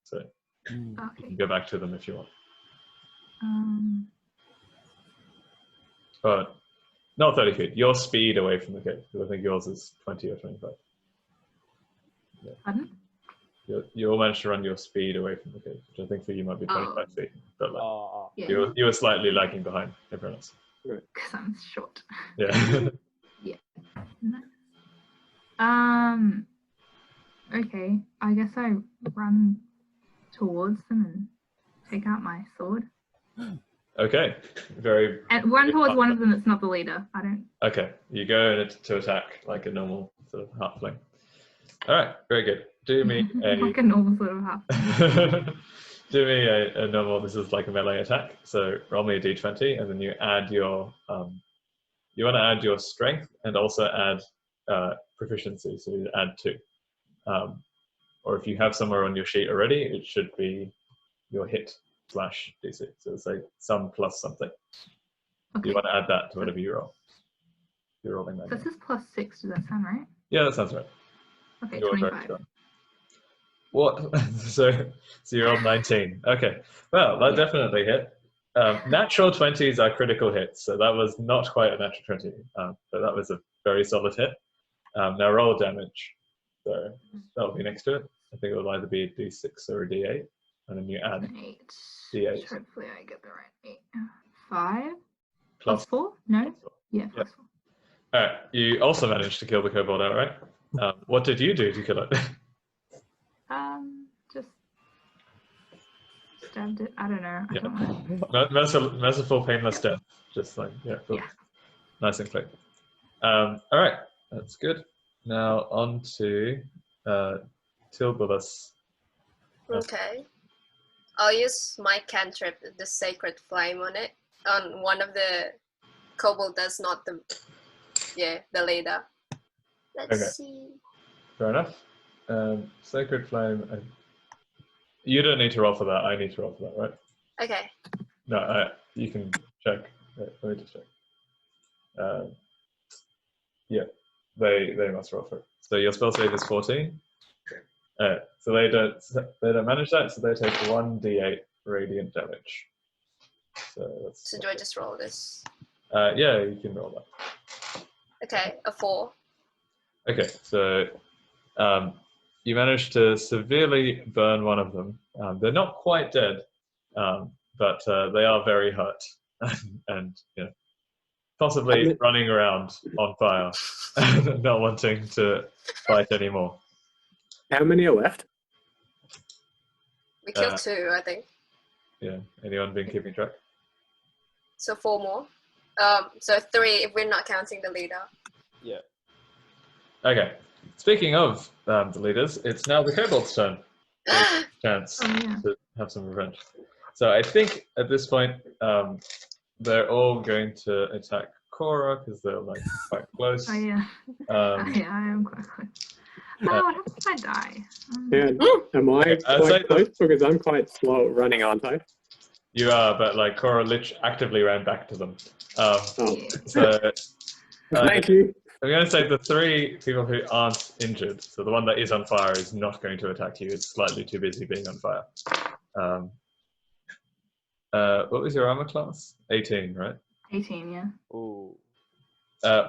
So you Okay. can go back to them if you want. But not 30 feet. Your speed away from the cave, because I think yours is 20 or 25. Pardon? You all managed to run your speed away from the cave, which I think for you might be 25 feet. But like, Yeah. you were slightly lagging behind everyone else. Because I'm short. Yeah. Nice. Okay. I guess I run towards them and take out my sword. Okay. Very. And run towards one of them that's not the leader. I don't. Okay. You go to attack like a normal sort of halfling. All right. Very good. Do me a like a normal sort of half. do me a normal. This is like a melee attack. So roll me a d20, and then you add your you want to add your strength and also add proficiency. So you add 2. Or if you have somewhere on your sheet already, it should be your hit / DC. So it's like some plus something. Okay. You want to add that to whatever you roll. You're rolling that. So this is +6. Does that sound right? Yeah, that sounds right. Okay, You're very 25. strong. What? so you rolled 19. Okay. Well, that Yeah. definitely hit. Natural 20s are critical hits, so that was not quite a natural 20, but that was a very solid hit. Now roll damage. So that'll be next to it. I think it will either be a d6 or a d8, and then you add An 8. D8. Hopefully I get the right 8. 5 plus. plus 4? No? plus 4. Yeah, plus 4. All right. You also managed to kill the kobold outright. What did you do to kill it? Just stabbed it. I don't know. I Yeah. don't know. Merciful, painless death. Just like, yeah, cool. Yeah. Nice and quick. All right, that's good. Now on to Tilbulus. Okay. I'll use my cantrip, the Sacred Flame, on it. On one of the kobold that's not the leader. Let's Okay. see. Fair enough. Sacred Flame. You don't need to roll for that. I need to roll for that, right? Okay. No, you can check. Wait, let me just check. Yeah, they must roll for it. So your spell save is 14. So they don't manage that. So they take 1d8 radiant damage. So do I just roll this? Yeah, you can roll that. Okay, a 4. Okay, so you managed to severely burn one of them. They're not quite dead, but they are very hurt and possibly running around on fire, not wanting to fight anymore. How many are left? We killed 2, I think. Yeah, anyone been keeping track? So 4 more. So 3 if we're not counting the leader. Yeah. Okay. Speaking of the leaders, it's now the kobold's turn. Chance to have some revenge. So I think at this point they're all going to attack Cora because they're like quite close. Oh yeah. Yeah, I am quite close. What happens if I die? Yeah, am I quite close? Because I'm quite slow at running, aren't I? You are, but like Cora actively ran back to them. Oh. So Thank you. I'm going to say the 3 people who aren't injured. So the one that is on fire is not going to attack you. It's slightly too busy being on fire. What was your armor class? 18, right? 18, yeah. Ooh.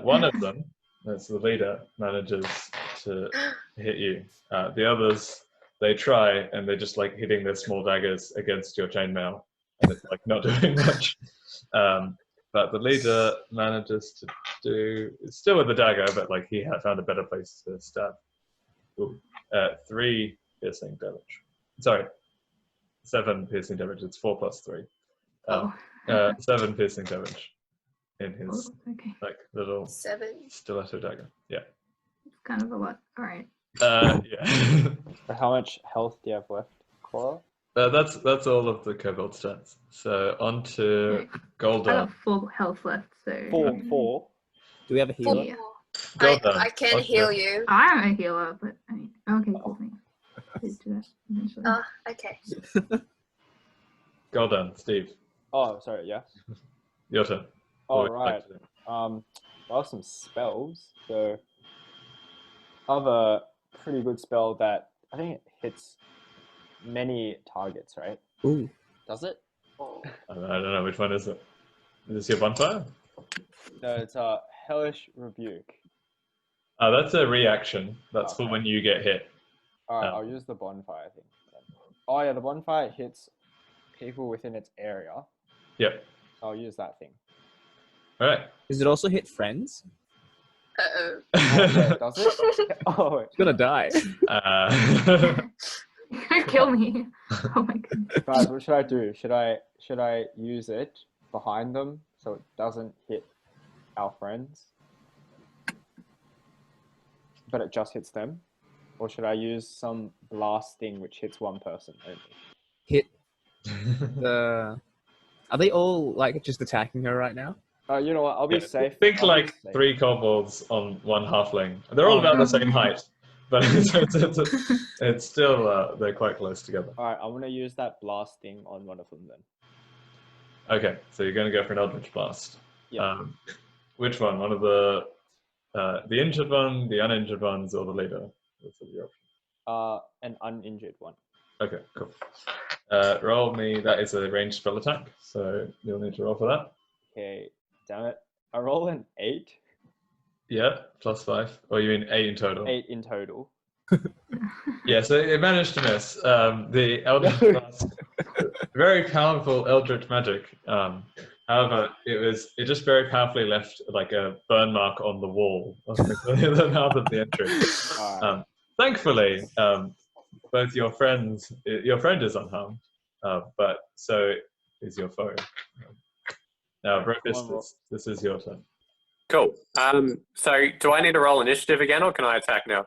One of them, that's the leader, manages to hit you. The others, they try and they're just like hitting their small daggers against your chainmail, and it's like not doing much. But the leader manages to do, it's still with the dagger, but like he had found a better place to stab. Ooh, 3 piercing damage. Sorry, 7 piercing damage. It's 4 plus 3. 7 piercing damage in his like little 7 stiletto dagger. Yeah. It's kind of a lot. All right. Yeah. How much health do you have left, Cora? That's all of the kobold stats. So on to I Golden. got 4 health left, so. 4. Do we have a healer? Yeah. Golden. I can heal you. I'm a healer, but I mean, okay, cool. Thanks. Please do that eventually. Okay. Golden, Steve. Oh, sorry, yeah. Your turn. Oh, What would you like right. to do? I have some spells. So I have a pretty good spell that I think it hits many targets, right? Ooh. Does it? I don't know, which one is it? Is this your bonfire? No, it's a Hellish Rebuke. That's a reaction. That's for Okay. when you get hit. Alright, I'll use the bonfire thing. Oh yeah, the bonfire hits people within its area. Yep. I'll use that thing. All right. Does it also hit friends? Uh-oh. Oh, yeah, does it? Oh, It's gonna die. You're gonna kill me. Oh my goodness. guys, what should I do? Should I use it behind them so it doesn't hit our friends, but it just hits them? Or should I use some blast thing which hits one person only? Hit Are they all like just attacking her right now? You know what? I'll be Yeah, safe. think I'll be like safe. 3 kobolds on 1 halfling. They're all Oh, about no. the same height, but it's still they're quite close together. All right, I'm gonna use that blast thing on one of them then. Okay, so you're going to go for an Eldritch Blast. Yeah. Which one? One of the injured one, the uninjured ones, or the leader? That's your option. An uninjured one. Okay, cool. Roll me. That is a ranged spell attack, so you'll need to roll for that. Okay, damn it. I roll an 8. Yeah, +5. Or you mean 8 in total? 8 in total. Yeah, so it managed to miss. The Eldritch Blast, very powerful Eldritch magic. However, it just very powerfully left like a burn mark on the wall of the mouth of the entry. Alright. Thankfully, both your friend is unharmed, but so is your foe. Now, Brofist, this is your turn. Cool. So do I need to roll initiative again, or can I attack now?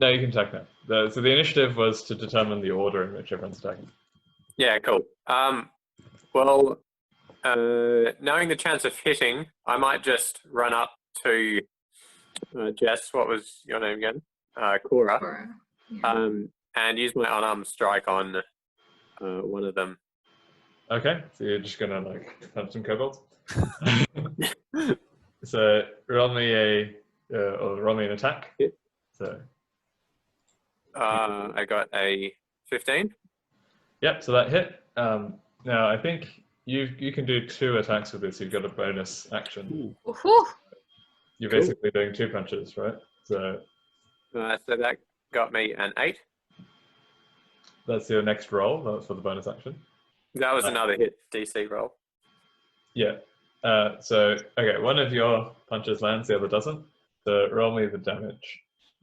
No, you can attack now. So the initiative was to determine the order in which everyone's attacking. Yeah, cool. Well, knowing the chance of hitting, I might just run up to Jess. What was your name again? Cora. Cora, yeah. And use my unarmed strike on one of them. Okay, so you're just gonna like punch some kobolds. So roll me an attack. Yeah. So I got a 15. yep, so that hit. Now I think you can do 2 attacks with this. You've got a bonus action. Woohoo! You're Cool. basically doing 2 punches, right? So So that got me an 8. that's your next roll. That's for the bonus action. That was another hit DC roll. Yeah. So okay, one of your punches lands, the other doesn't. So roll me the damage.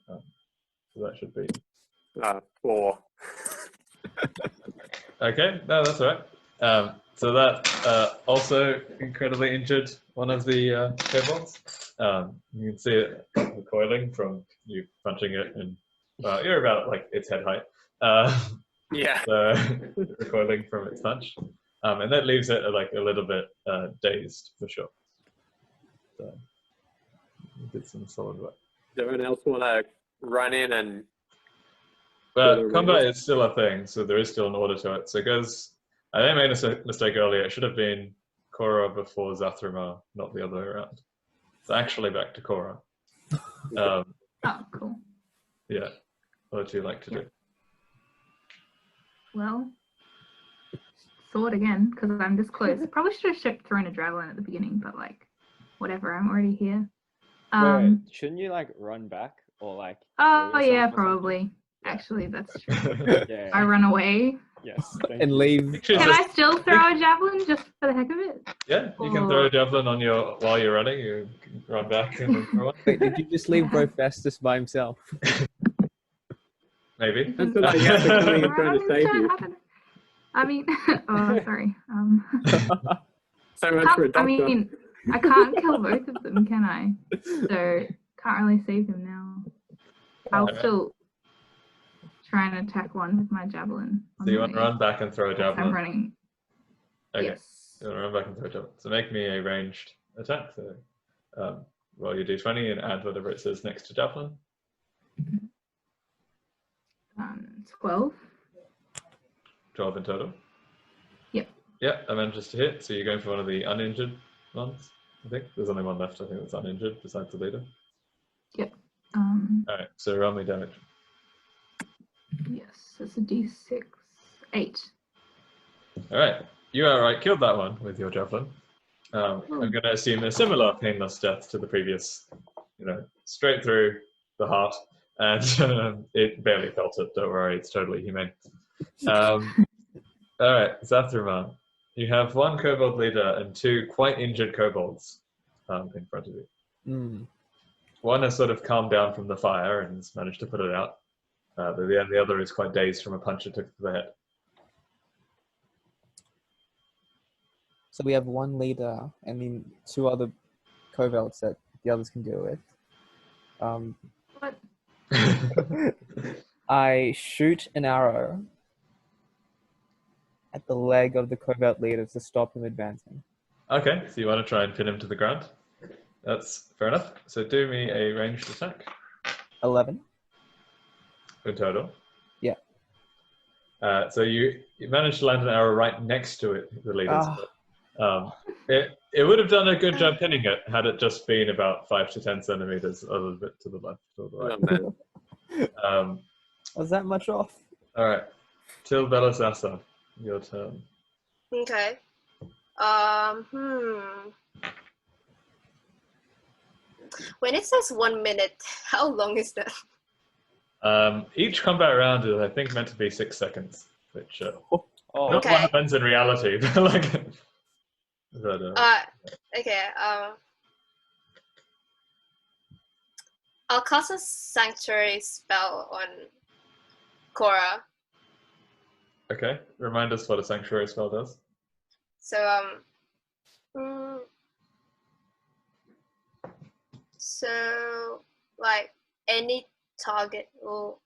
So that should be 4. okay. No, that's all right. So that also incredibly injured one of the kobolds. You can see it recoiling from you punching it, and you're about like its head height. Yeah. So recoiling from its punch, and that leaves it like a little bit dazed for sure. So you did some solid work. Does everyone else want to run in and... But combat is still a thing, so there is still an order to it. So it goes. I think I made a mistake earlier. It should have been Korra before Zathrima, not the other way around. It's actually back to Korra. Oh, cool. Yeah. What would you like to do? Well, sword again, because I'm this close. Probably should have thrown a javelin at the beginning, but like, whatever. I'm already here. Wait, shouldn't you like run back or like? Oh throw yeah, yourself or probably. Yeah. Actually, that's true. Yeah. I run away. Yes. thank And you. leave. Can I still throw a javelin just for the heck of it? Yeah, you can throw a javelin on while you're running. You can run back and then throw one. Wait, did you just leave Brofestus by himself? Maybe. That's what I have to coming and trying to save you. I mean, oh, sorry. So much for a doctor. I mean, I can't kill both of them, can I? So can't really save them now. I'll Alright. still try and attack one with my javelin. So you want to run back and throw a javelin? I'm running. Okay. Yes. You want to run back and throw a javelin. So make me a ranged attack. So roll your d20 and add whatever it says next to javelin. 12. 12 in total. Yep. Yeah, that manages to hit. So you're going for one of the uninjured ones, I think. There's only one left, I think, that's uninjured besides the leader. Yep. All right, so roll me damage. Yes, it's a d6. 8. All right, you outright killed that one with your javelin. I'm going to assume a similar painless death to the previous, straight through the heart, and it barely felt it. Don't worry, it's totally humane. All right, Zathrima, you have one kobold leader and 2 quite injured kobolds in front of you. Mm. One has sort of calmed down from the fire and has managed to put it out. But the other is quite dazed from a punch it took to the head. So we have one leader and then 2 other kobolds that the others can deal with. What? I shoot an arrow at the leg of the covert leader to stop him advancing. Okay, so you want to try and pin him to the ground. That's fair enough. So do me a ranged attack 11. in total. Yeah. So you managed to land an arrow right next to it, the leader's Ah. foot. It would have done a good job pinning it had it just been about 5 to 10 centimeters a little bit to the left or the right. Oh, man. Was that much off? All right, Till Belisasa, your turn. Okay. When it says 1 minute, how long is that? Each combat round is, I think, meant to be 6 seconds, which Oh, not Okay. what happens in reality, but like. But, Okay. I'll cast a sanctuary spell on Cora. okay, remind us what a sanctuary spell does. So so like any target or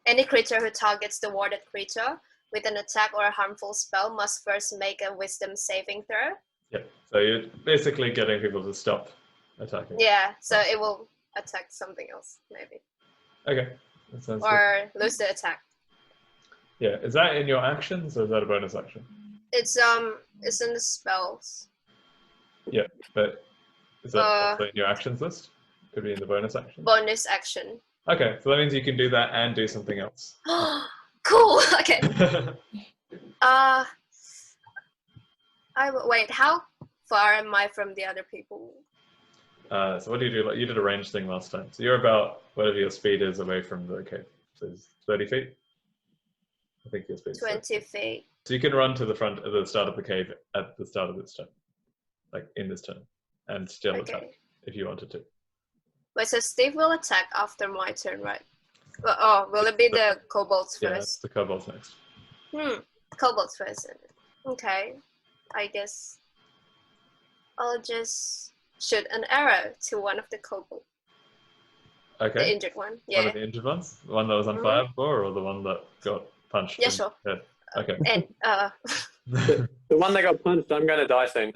any creature who targets the warded creature with an attack or a harmful spell must first make a wisdom saving throw. Yeah, so you're basically getting people to stop attacking. Yeah, so it will attack something else maybe. Okay, that sounds good. Or lose the attack. Yeah, is that in your actions or is that a bonus action? It's in the spells. Yeah, but is that Uh, also in your actions list? Could be in the bonus action. Bonus action. Okay, so that means you can do that and do something else. Cool. Okay. Wait. How far am I from the other people? So what do you do? Like you did a range thing last time. So you're about whatever your speed is away from the cave. So it's 30 feet. I think your speed is 30. 20 feet. So you can run to the front at the start of the cave at the start of this turn, like in this turn, and still attack Okay. if you wanted to. Wait, so Steve will attack after my turn, right? Will it be the kobolds Yeah, first? the kobolds next. Kobolds first. Okay. I guess I'll just shoot an arrow to one of the kobolds. The Okay. injured one. One Yeah. of the injured ones? The one that was on fire before, or the one that got punched? Yeah, in sure. the head? Okay. And The one that got punched, I'm going to die soon.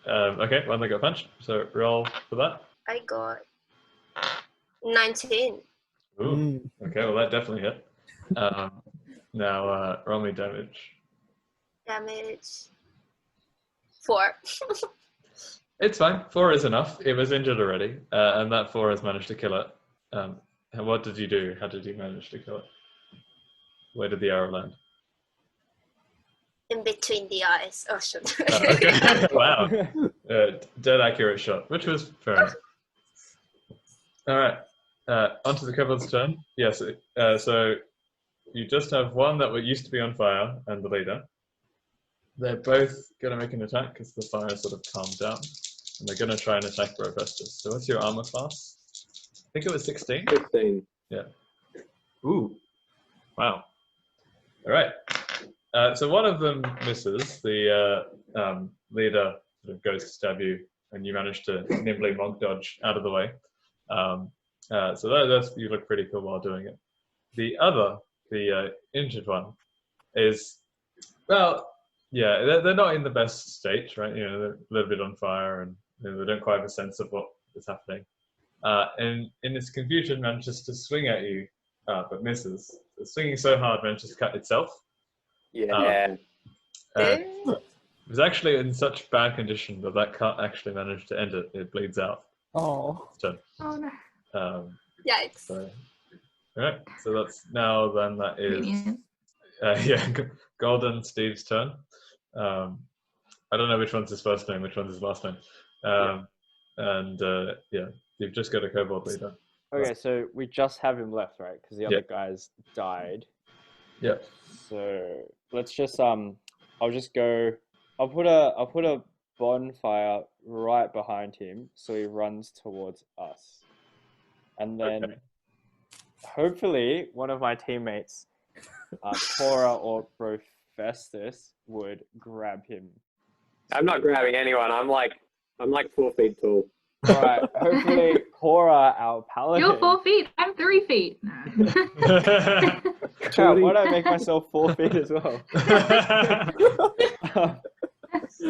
Okay, one that got punched. So roll for that. I got 19. Ooh. Okay, well that definitely hit. Now roll me damage. Damage 4. It's fine. 4 is enough. It was injured already, and that 4 has managed to kill it. And what did you do? How did you manage to kill it? Where did the arrow land? In between the eyes. Oh shit. Oh, okay. Wow. Dead accurate shot, which was fair enough. All right. Onto the kobold's turn. Yes. So you just have one that used to be on fire and the leader. They're both going to make an attack because the fire sort of calmed down. And they're going to try and attack Brofestus. So what's your armor class? I think it was 16. 15. Yeah. Ooh. Wow. All right. So one of them misses. The leader sort of goes to stab you, and you manage to nimbly monk dodge out of the way. So that's you look pretty cool while doing it. The other, the injured one, is well, yeah, they're not in the best state, right? You know, they're a little bit on fire, and you know, they don't quite have a sense of what is happening. And in its confusion, manages to swing at you, but misses. So swinging so hard, manages to cut itself. Yeah. It was actually in such bad condition that cut actually managed to end it. It bleeds out. Oh. So, Oh no. Yikes. so, all right. So that's now then that is Convenient. Golden Steve's turn. I don't know which one's his first name, which one's his last name. And you've just got a kobold leader. Okay, so we just have him left, right? Because the other guys died. Yep. So let's just I'll just go. I'll put a bonfire right behind him, so he runs towards us, and then hopefully one of my teammates, Cora or Brofestus, would grab him. I'm not grabbing anyone. I'm like 4 feet tall. All right. Hopefully, Cora, our paladin. You're 4 feet. I'm 3 feet. No. Crap, why did I make myself 4 feet as well?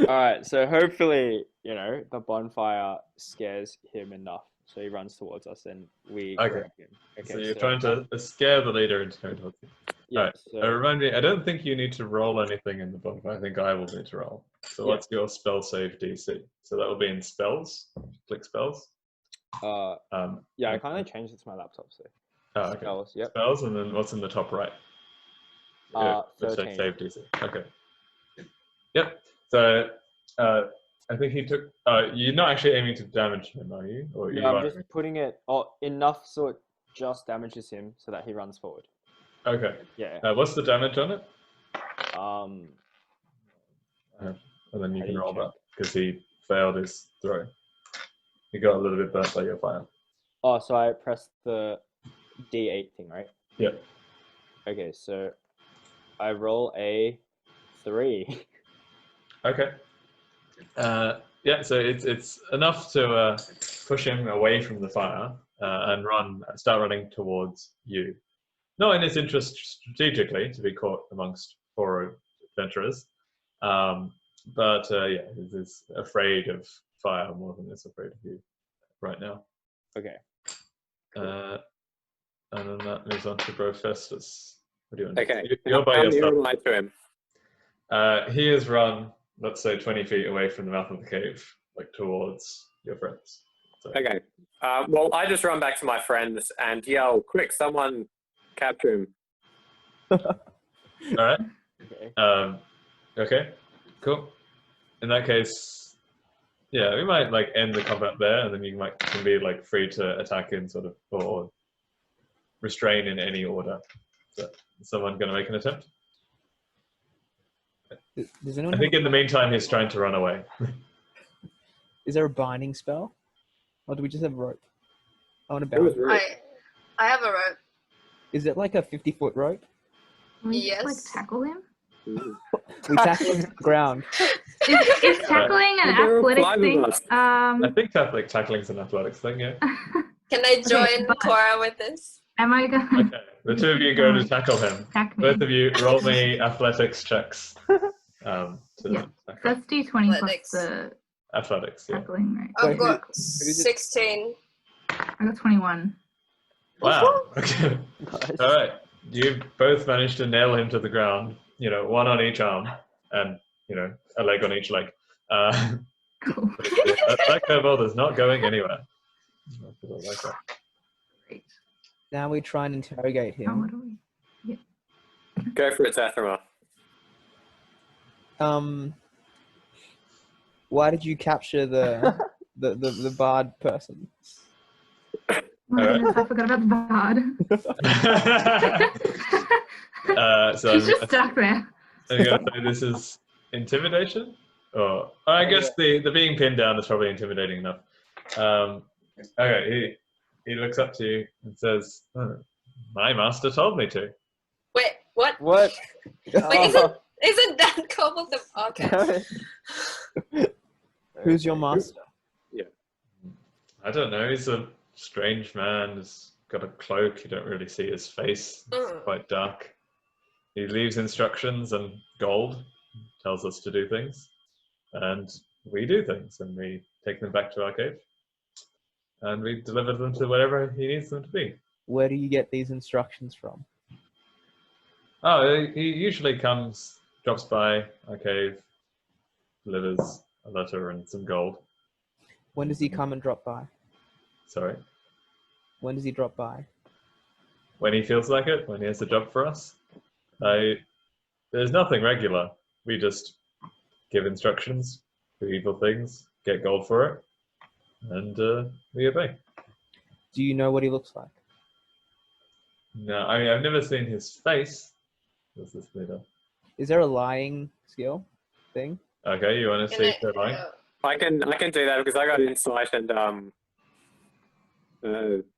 Alright, so hopefully, the bonfire scares him enough. So he runs towards us and we Okay. correct him. Okay, So you're trying to scare the leader into coming towards you. Yeah, Alright. so Remind me, I don't think you need to roll anything in the bonfire. I think I will need to roll. So Yeah. what's your spell save DC? So that will be in spells. Click spells. yeah, I kind of changed it to my laptop, so Oh, okay. spells, yep. Spells, and then what's in the top right? 13. Save DC. Okay. Yep. So I think he took. You're not actually aiming to damage him, are you? Or you Yeah, I'm are? just putting it enough so it just damages him so that he runs forward. Okay. Yeah. What's the damage on it? Um, And then you How can do you roll check? that because he failed his throw. He got a little bit burnt by your fire. Oh, so I pressed the D8 thing, right? Yep. Okay, so I roll a 3. Okay. Yeah, so it's enough to push him away from the fire and start running towards you. Not in his interest strategically to be caught amongst 4 adventurers, but yeah, he's afraid of fire more than he's afraid of you right now. Okay. And then that moves on to Brofestus. What do you want? Okay. You're by How yourself. near am I to him? He has run, let's say, 20 feet away from the mouth of the cave, like towards your friends. So, Okay. Well, I just run back to my friends and yell, "Quick, someone capture him!" all right. Okay. Okay. Cool. In that case, yeah, we might like end the combat there, and then you can be like free to attack in sort of or restrain in any order. So, is someone going to make an attempt? Does anyone I think in the meantime he's trying to run away. is there a binding spell? Or do we just have rope? I want to It was bound. rude. I have a rope. Is it like a 50-foot rope? Can we just, Yes. tackle him? We tackle him to the ground. Is tackling an There are athletic 5 of thing? us. I think tackling's an athletics thing, yeah. Can I join but- Cora with this? Am I gonna Okay, the 2 of you go to tackle him. attack me? Both of you roll me athletics checks. Yeah. Tackle. That's D20 Athletics. plus the Athletics, yeah. tackling, right? I've Wait, got who's it? 16. I got 21. Wow. Okay. Nice. All right. You both managed to nail him to the ground. One on each arm, and a leg on each leg. Cool. That kobold is not going anywhere. I'll put it like that. Great. Now we try and interrogate Now what him. do we? Go for it, Zathramar. Why did you capture the the bard person? Oh my goodness, I forgot about the bard. So He's just stuck there. I'm going to say this is intimidation? Or I guess the being pinned down is probably intimidating enough. Okay, he looks up to you and says, my master told me to. Wait, what? What? Wait, isn't that kobold the... Okay. Who's your master? I don't know, he's a strange man. He's got a cloak. You don't really see his face. It's quite dark. He leaves instructions and gold. Tells us to do things. And we do things. And we take them back to our cave. And we deliver them to wherever he needs them to be. Where do you get these instructions from? Oh, he usually comes, drops by our cave, delivers a letter and some gold. When does he come and drop by? Sorry. When does he drop by? When he feels like it, when he has a job for us. There's nothing regular. We just give instructions, do evil things, get gold for it, and we obey. Do you know what he looks like? No, I mean, I've never seen his face. What's this leader? Is there a lying skill thing? Okay, you want to see if they're lying? I can do that because I got insight and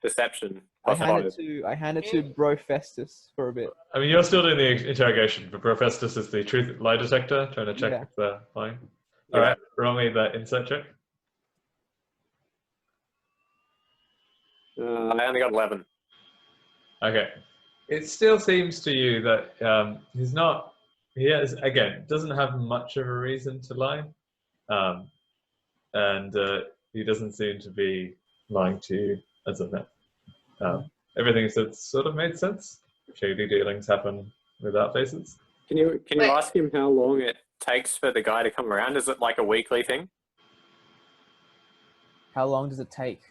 deception. I hand it to Bro Festus for a bit. I mean, you're still doing the interrogation, but Profestus is the truth lie detector, trying to check Yeah. if they're lying. All right, roll me that insight check. I only got 11. Okay. it still seems to you that he's not. He has again doesn't have much of a reason to lie, and he doesn't seem to be lying to you as of now. Everything he said sort of made sense. Shady dealings happen without faces. Can you Wait. ask him how long it takes for the guy to come around? Is it like a weekly thing? How long does it take?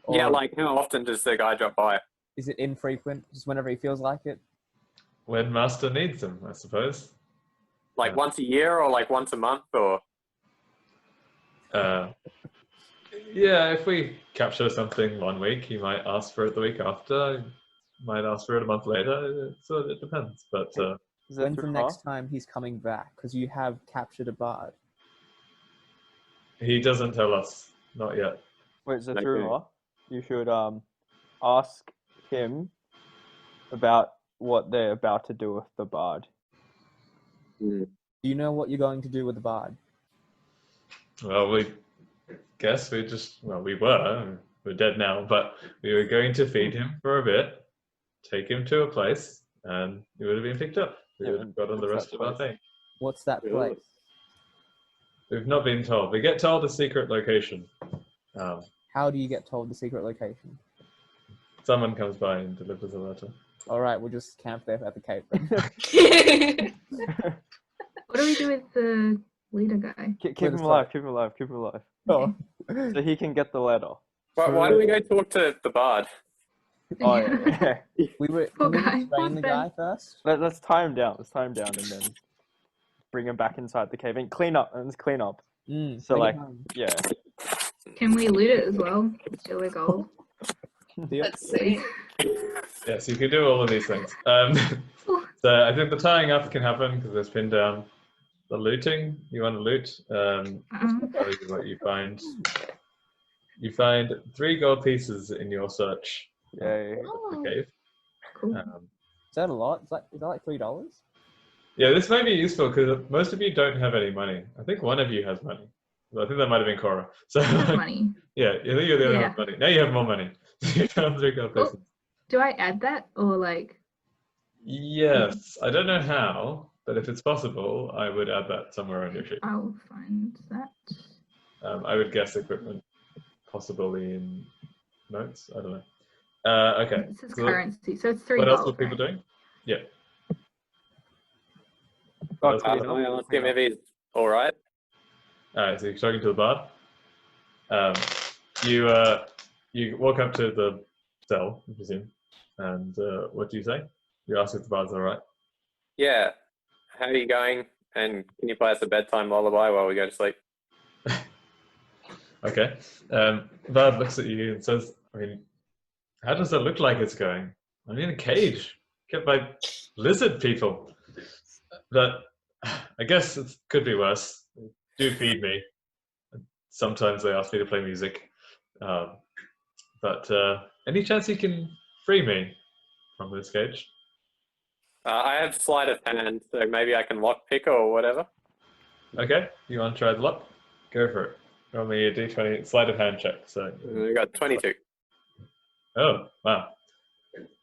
Yeah, Or like how often does the guy drop by? is it infrequent? Just whenever he feels like it? When master needs them, I suppose. Like Yeah. once a year or like once a month or? Yeah, if we capture something 1 week, he might ask for it the week after. He might ask for it a month later. So it depends. But Is that When's the through next time he's coming back? Because you have captured a bard. he doesn't tell us. Not yet. Wait, so Okay. through you should ask him about what they're about to do with the bard. Hmm. Do you know what you're going to do with the bard? Well, we guess we were. We're dead now, but we were going to feed him for a bit, take him to a place, and he would have been picked up. We Yeah, would have gotten the what's rest that of our place? thing. What's that Yeah. place? We've not been told. We get told a secret location. How do you get told the secret location? Someone comes by and delivers a letter. All right, we'll just camp there at the cave. Then. What do we do with the leader guy? Keep Wait, him sorry. alive, keep him alive, keep him alive. Oh. So he can get the letter. Why don't we go talk to the bard? Oh yeah. We were. Poor Can we guy, restrain poor the Ben. guy first? Let's tie him down. Let's tie him down and then bring him back inside the cave and clean up. And let's clean up. Mm, So, bring it like- home. Yeah. Can we loot it as well? Steal their gold. Deal? Let's see. Yes, you can do all of these things. So I think the tying up can happen because it's pinned down. The looting, you want to loot. Tell you what you find. You find 3 gold pieces in your search Yay. of the Oh, cave. Cool. Is that a lot? Is that like $3? Yeah, this may be useful because most of you don't have any money. I think one of you has money. I think that might have been Cora. So I have money. yeah, I think you're the only one Yeah. with money. Now you have more money. You found 3 gold Oh. pieces. Do I add that or like? Yes, I don't know how, but if it's possible, I would add that somewhere on your sheet. I'll find that. I would guess equipment, possibly in notes. I don't know. Okay. This is so currency, so it's 3 what else gold. were people right? doing? Yeah. Oh, That's clean Can up, I ask clean him up. if he's all right? All right. So you're talking to the bard. You walk up to the cell, I presume, and what do you say? You ask if the bard's all right. Yeah. How are you going? And can you play us a bedtime lullaby while we go to sleep? Okay. Bard looks at you and says, I mean, how does it look like it's going? I'm in a cage, kept by lizard people. But I guess it could be worse. They do feed me. Sometimes they ask me to play music. But any chance you can free me from this cage? I have sleight of hand, so maybe I can lockpick or whatever. Okay, you want to try the luck? Go for it. Roll me a d20 sleight of hand check. So, We got 22. oh wow!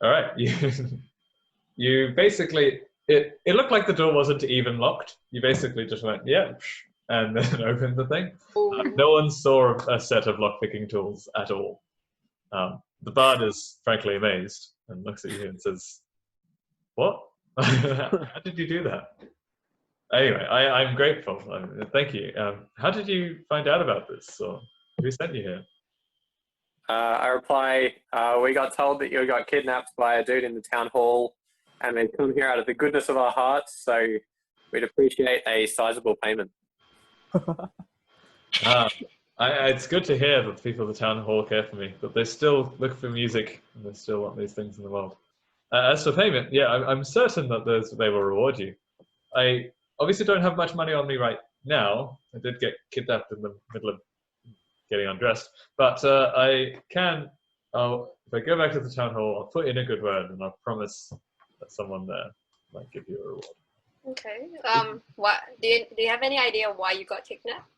All right, you basically it looked like the door wasn't even locked. You basically just went yeah, and then opened the thing. No one saw a set of lockpicking tools at all. The bard is frankly amazed and looks at you and says, "What? How did you do that?" Anyway, I'm grateful. Thank you. How did you find out about this? Or who sent you here? I reply, we got told that you got kidnapped by a dude in the town hall and they've come here out of the goodness of our hearts, so we'd appreciate a sizable payment. It's good to hear that the people of the town hall care for me, but they still look for music and they still want these things in the world. As for payment, yeah, I'm certain that they will reward you. I obviously don't have much money on me right now. I did get kidnapped in the middle of getting undressed, but I can. If I go back to the town hall, I'll put in a good word and I'll promise that someone there might give you a reward. Okay. What do you have any idea why you got kidnapped?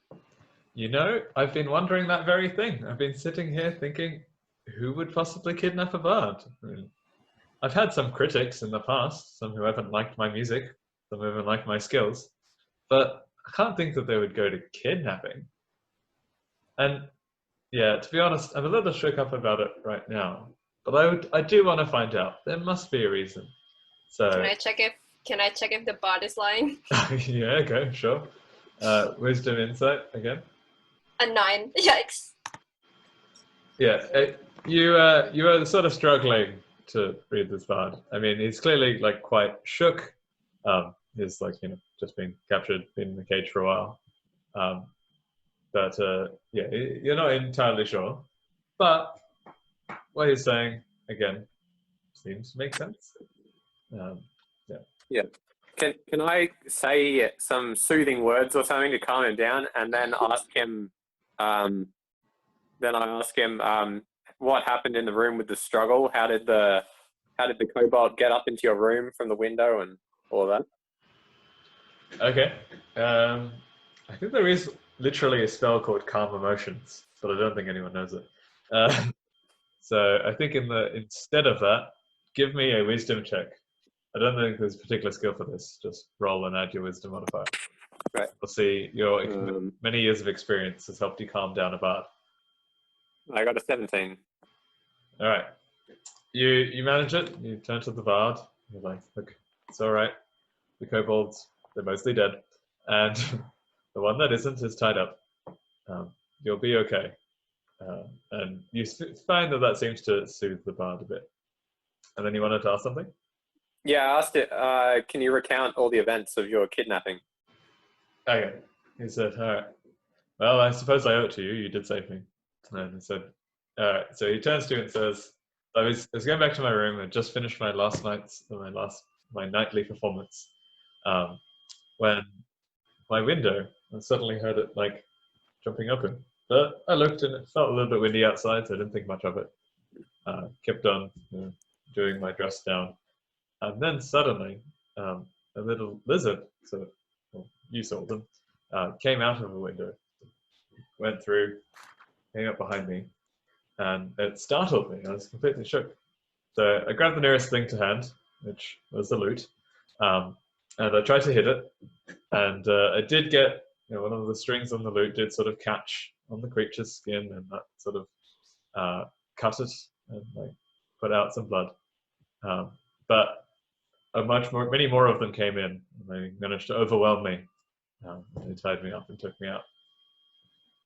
You know, I've been wondering that very thing. I've been sitting here thinking, who would possibly kidnap a bard? I mean, I've had some critics in the past, some who haven't liked my music, some who haven't liked my skills, but I can't think that they would go to kidnapping. And yeah, to be honest, I'm a little shook up about it right now, but I do want to find out. There must be a reason. So Can I check if the bot is lying? yeah, okay, sure. Wisdom insight again. A 9. Yikes. Yeah, you are sort of struggling to read this bard. I mean, he's clearly like quite shook. He's like just been captured, been in the cage for a while. But yeah, you're not entirely sure. But what he's saying again seems to make sense. Yeah. Can I say some soothing words or something to calm him down, and then ask him? Then I ask him what happened in the room with the struggle. How did the kobold get up into your room from the window and all of that? Okay. I think there is literally a spell called Calm Emotions, but I don't think anyone knows it. So I think instead of that, give me a wisdom check. I don't think there's a particular skill for this. Just roll and add your wisdom modifier. Right. We'll see. Your many years of experience has helped you calm down a bard. I got a 17. All right. You manage it. You turn to the bard. You're like, look, it's all right. The kobolds, they're mostly dead, and the one that isn't is tied up. You'll be okay. And you find that seems to soothe the bard a bit. And then you wanted to ask something? Yeah, I asked it. Can you recount all the events of your kidnapping? Okay. He said, all right. Well, I suppose I owe it to you. You did save me. And he said, all right. So he turns to you and says, I was going back to my room. I just finished my nightly performance. When my window, I suddenly heard it like jumping open. But I looked and it felt a little bit windy outside, so I didn't think much of it. Kept on doing my dress down. And then suddenly, a little lizard, you saw them, came out of a window, went through, came up behind me, and it startled me. I was completely shook. So I grabbed the nearest thing to hand, which was the loot, and I tried to hit it, and I did get, one of the strings on the loot did sort of catch on the creature's skin, and that sort of cut it and like put out some blood. But many more of them came in, and they managed to overwhelm me. They tied me up and took me out.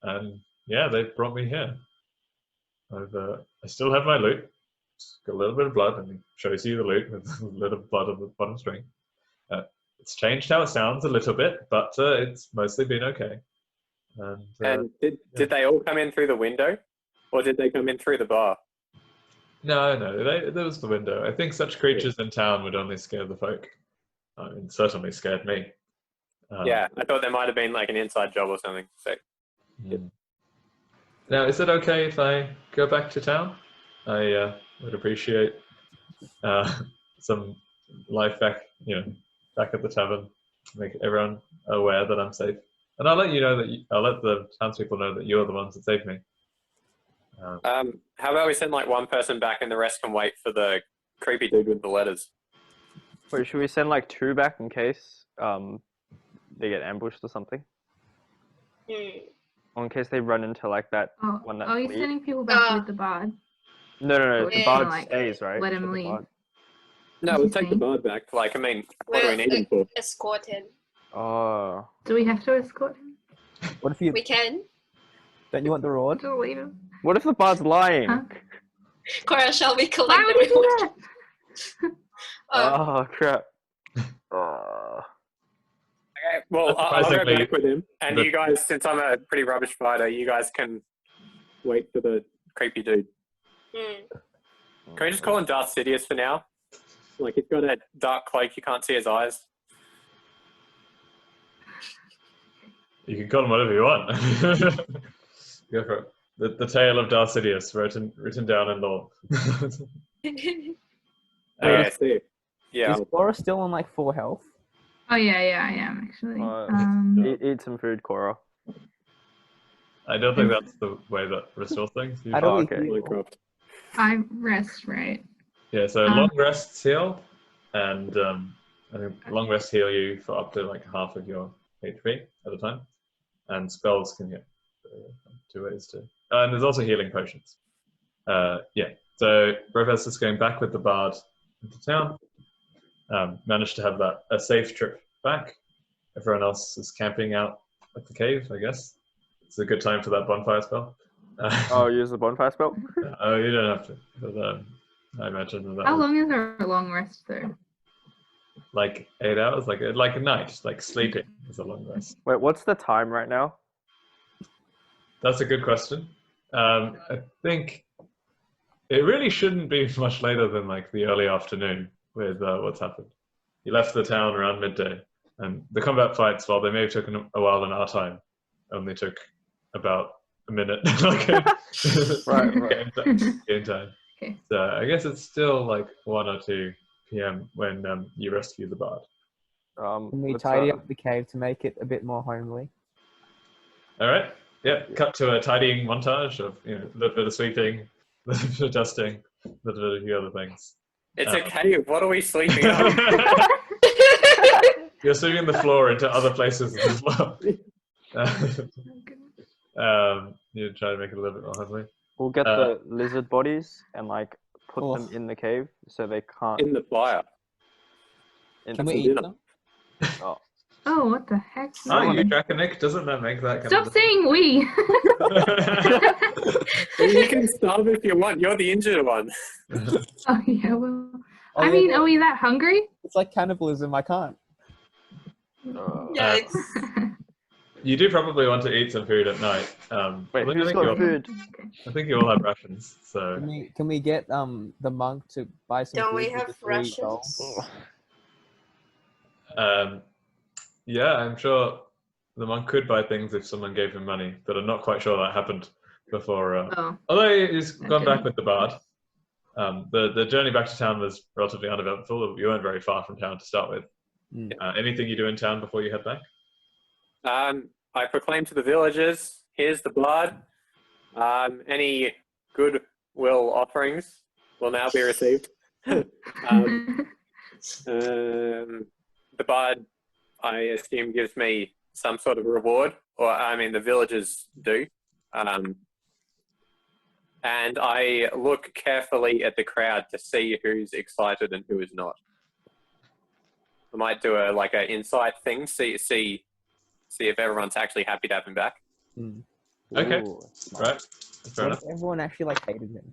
And yeah, they brought me here. I still have my loot. It's got a little bit of blood, and it shows you the loot with a little blood on the bottom string. It's changed how it sounds a little bit, but it's mostly been okay. And did they all come in through the window, or did they come in through the bar? No, there was the window. I think such creatures in town would only scare the folk. It certainly scared me. Yeah, I thought there might have been like an inside job or something. So. Now, is it okay if I go back to town? I would appreciate some life back, back at the tavern, make everyone aware that I'm safe. And I'll let you know I'll let the townspeople know that you're the ones that saved me. How about we send like one person back and the rest can wait for the creepy dude with the letters? Wait, should we send like 2 back in case they get ambushed or something? Or in case they run into like that one that. Are you sending people back with the bard? No. The bard like, stays, right? let him leave. No, we'll take the bard back. Like, I mean, what do we need him for? Escort him. Oh. Do we have to escort him? What if you We can. don't you want the reward? To leave him? What if the bard's lying? Huh? Cora, shall we collect Why the would he reward? do that? Oh crap. Okay, well, I'll go Surprisingly, back with him. And you guys, since I'm a pretty rubbish fighter, you guys can wait for the creepy dude. Can we just call him Darth Sidious for now? Like, he's got a dark cloak, you can't see his eyes. You can call him whatever you want. Go for it. The tale of Darth Sidious, written down in lore. I see. Yeah. Is Cora still on like 4 health? Oh yeah, I am actually. Eat some food, Cora. I don't think that's the way that restores things. I don't okay. heal. Minecraft. 5 rest, right? Yeah, so Um, long rests heal, and I think long rests heal you for up to like half of your HP at a time, and spells can get 2 ways to. And there's also healing potions. Yeah, so Rofus is going back with the bard into town. Managed to have that a safe trip back. Everyone else is camping out at the cave, I guess. It's a good time for that bonfire spell. Oh, use the bonfire spell? Oh, you don't have to. But, I imagine that How was long is our long rest though? like 8 hours, like a night, like sleeping is a long rest. Wait, what's the time right now? That's a good question. I think it really shouldn't be much later than like the early afternoon with what's happened. You left the town around midday, and the combat fights, while they may have taken a while in our time, only took about a minute. Right. Game time. Okay. So I guess it's still like 1 or 2 p.m. when you rescue the bard. Can we let's, tidy up the cave to make it a bit more homely? All right. Yeah. Cut to a tidying montage of a little bit of sweeping, a little bit of dusting, a little bit of a few other things. It's a cave. What are we sleeping on? You're sweeping the floor into other places as well. You try to make it a little bit more homely. We'll get the lizard bodies and like put Oh. them in the cave so they can't. In the fire. Can we eat them? Oh. Oh, what the heck? Oh, No. you Draconic? Doesn't that make that kind Stop of... saying we. You can starve if you want. You're the injured one. Oh yeah, well. Oh, I yeah, mean, yeah. are we that hungry? It's like cannibalism. I can't. Yikes. You do probably want to eat some food at night. Wait, I who's think got food? I think you all have rations. So Can we get the monk to buy some Don't food? we with have the 3 gold? rations? yeah, I'm sure the monk could buy things if someone gave him money, but I'm not quite sure that happened before. Oh. Although he's gone Okay. back with the bard. The journey back to town was relatively uneventful. You weren't very far from town to start with. Mm. Anything you do in town before you head back? I proclaim to the villagers, here's the blood. Any goodwill offerings will now be received. The bard, I assume, gives me some sort of reward, or I mean, the villagers do. And I look carefully at the crowd to see who's excited and who is not. I might do an insight thing, see if everyone's actually happy to have him back. Mm. Okay. Ooh, Right. Fair What enough. if everyone actually hated him?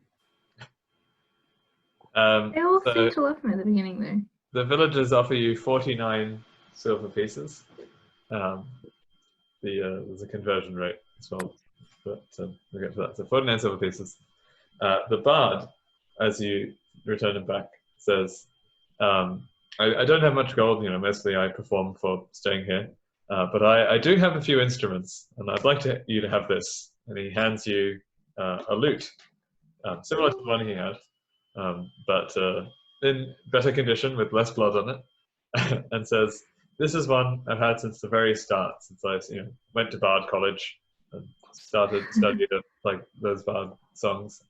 They all So- seemed to love him at the beginning, though. The villagers offer you 49 silver pieces. There's a conversion rate as well, but we'll get to that. So 49 silver pieces. The bard, as you return him back, says, I don't have much gold, mostly I perform for staying here, but I do have a few instruments, and I'd like you to have this. And he hands you a lute, similar to the one he had, but in better condition with less blood on it, and says, "This is one I've had since the very start, since I went to Bard College and studied like those Bard songs.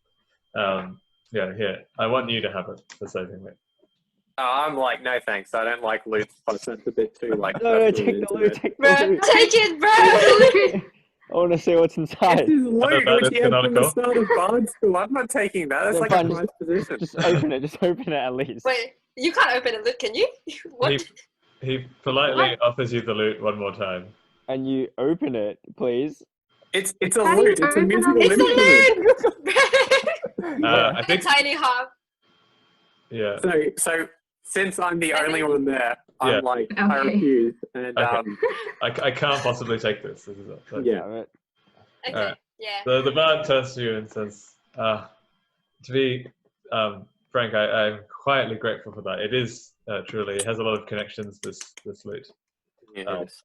Here, I want you to have it for saving me." I'm like, no thanks. I don't like loot. That's a bit too No, personally take the intimate. loot, take the Bro, loot. take it, bro! I want to see what's This inside. is loot, that which is he had from the canonical. start of Bard School. I'm not taking that. That's Yeah, like fine, a nice position. Just open it at least. Wait, you can't open a loot, can you? What? He politely offers you the loot one more time. And you open it, please. It's a How do you loot. It's a open musical up? It's instrument. a loot! I A think, tiny hop. yeah. So since I'm the only one there, Yeah. I'm like, I Okay. refuse. And Okay. I can't possibly take this. This is it. So- yeah. Damn it. Okay, Alright. yeah. The bard turns to you and says, to be frank, I'm quietly grateful for that. It is truly, it has a lot of connections, this loot. Yes.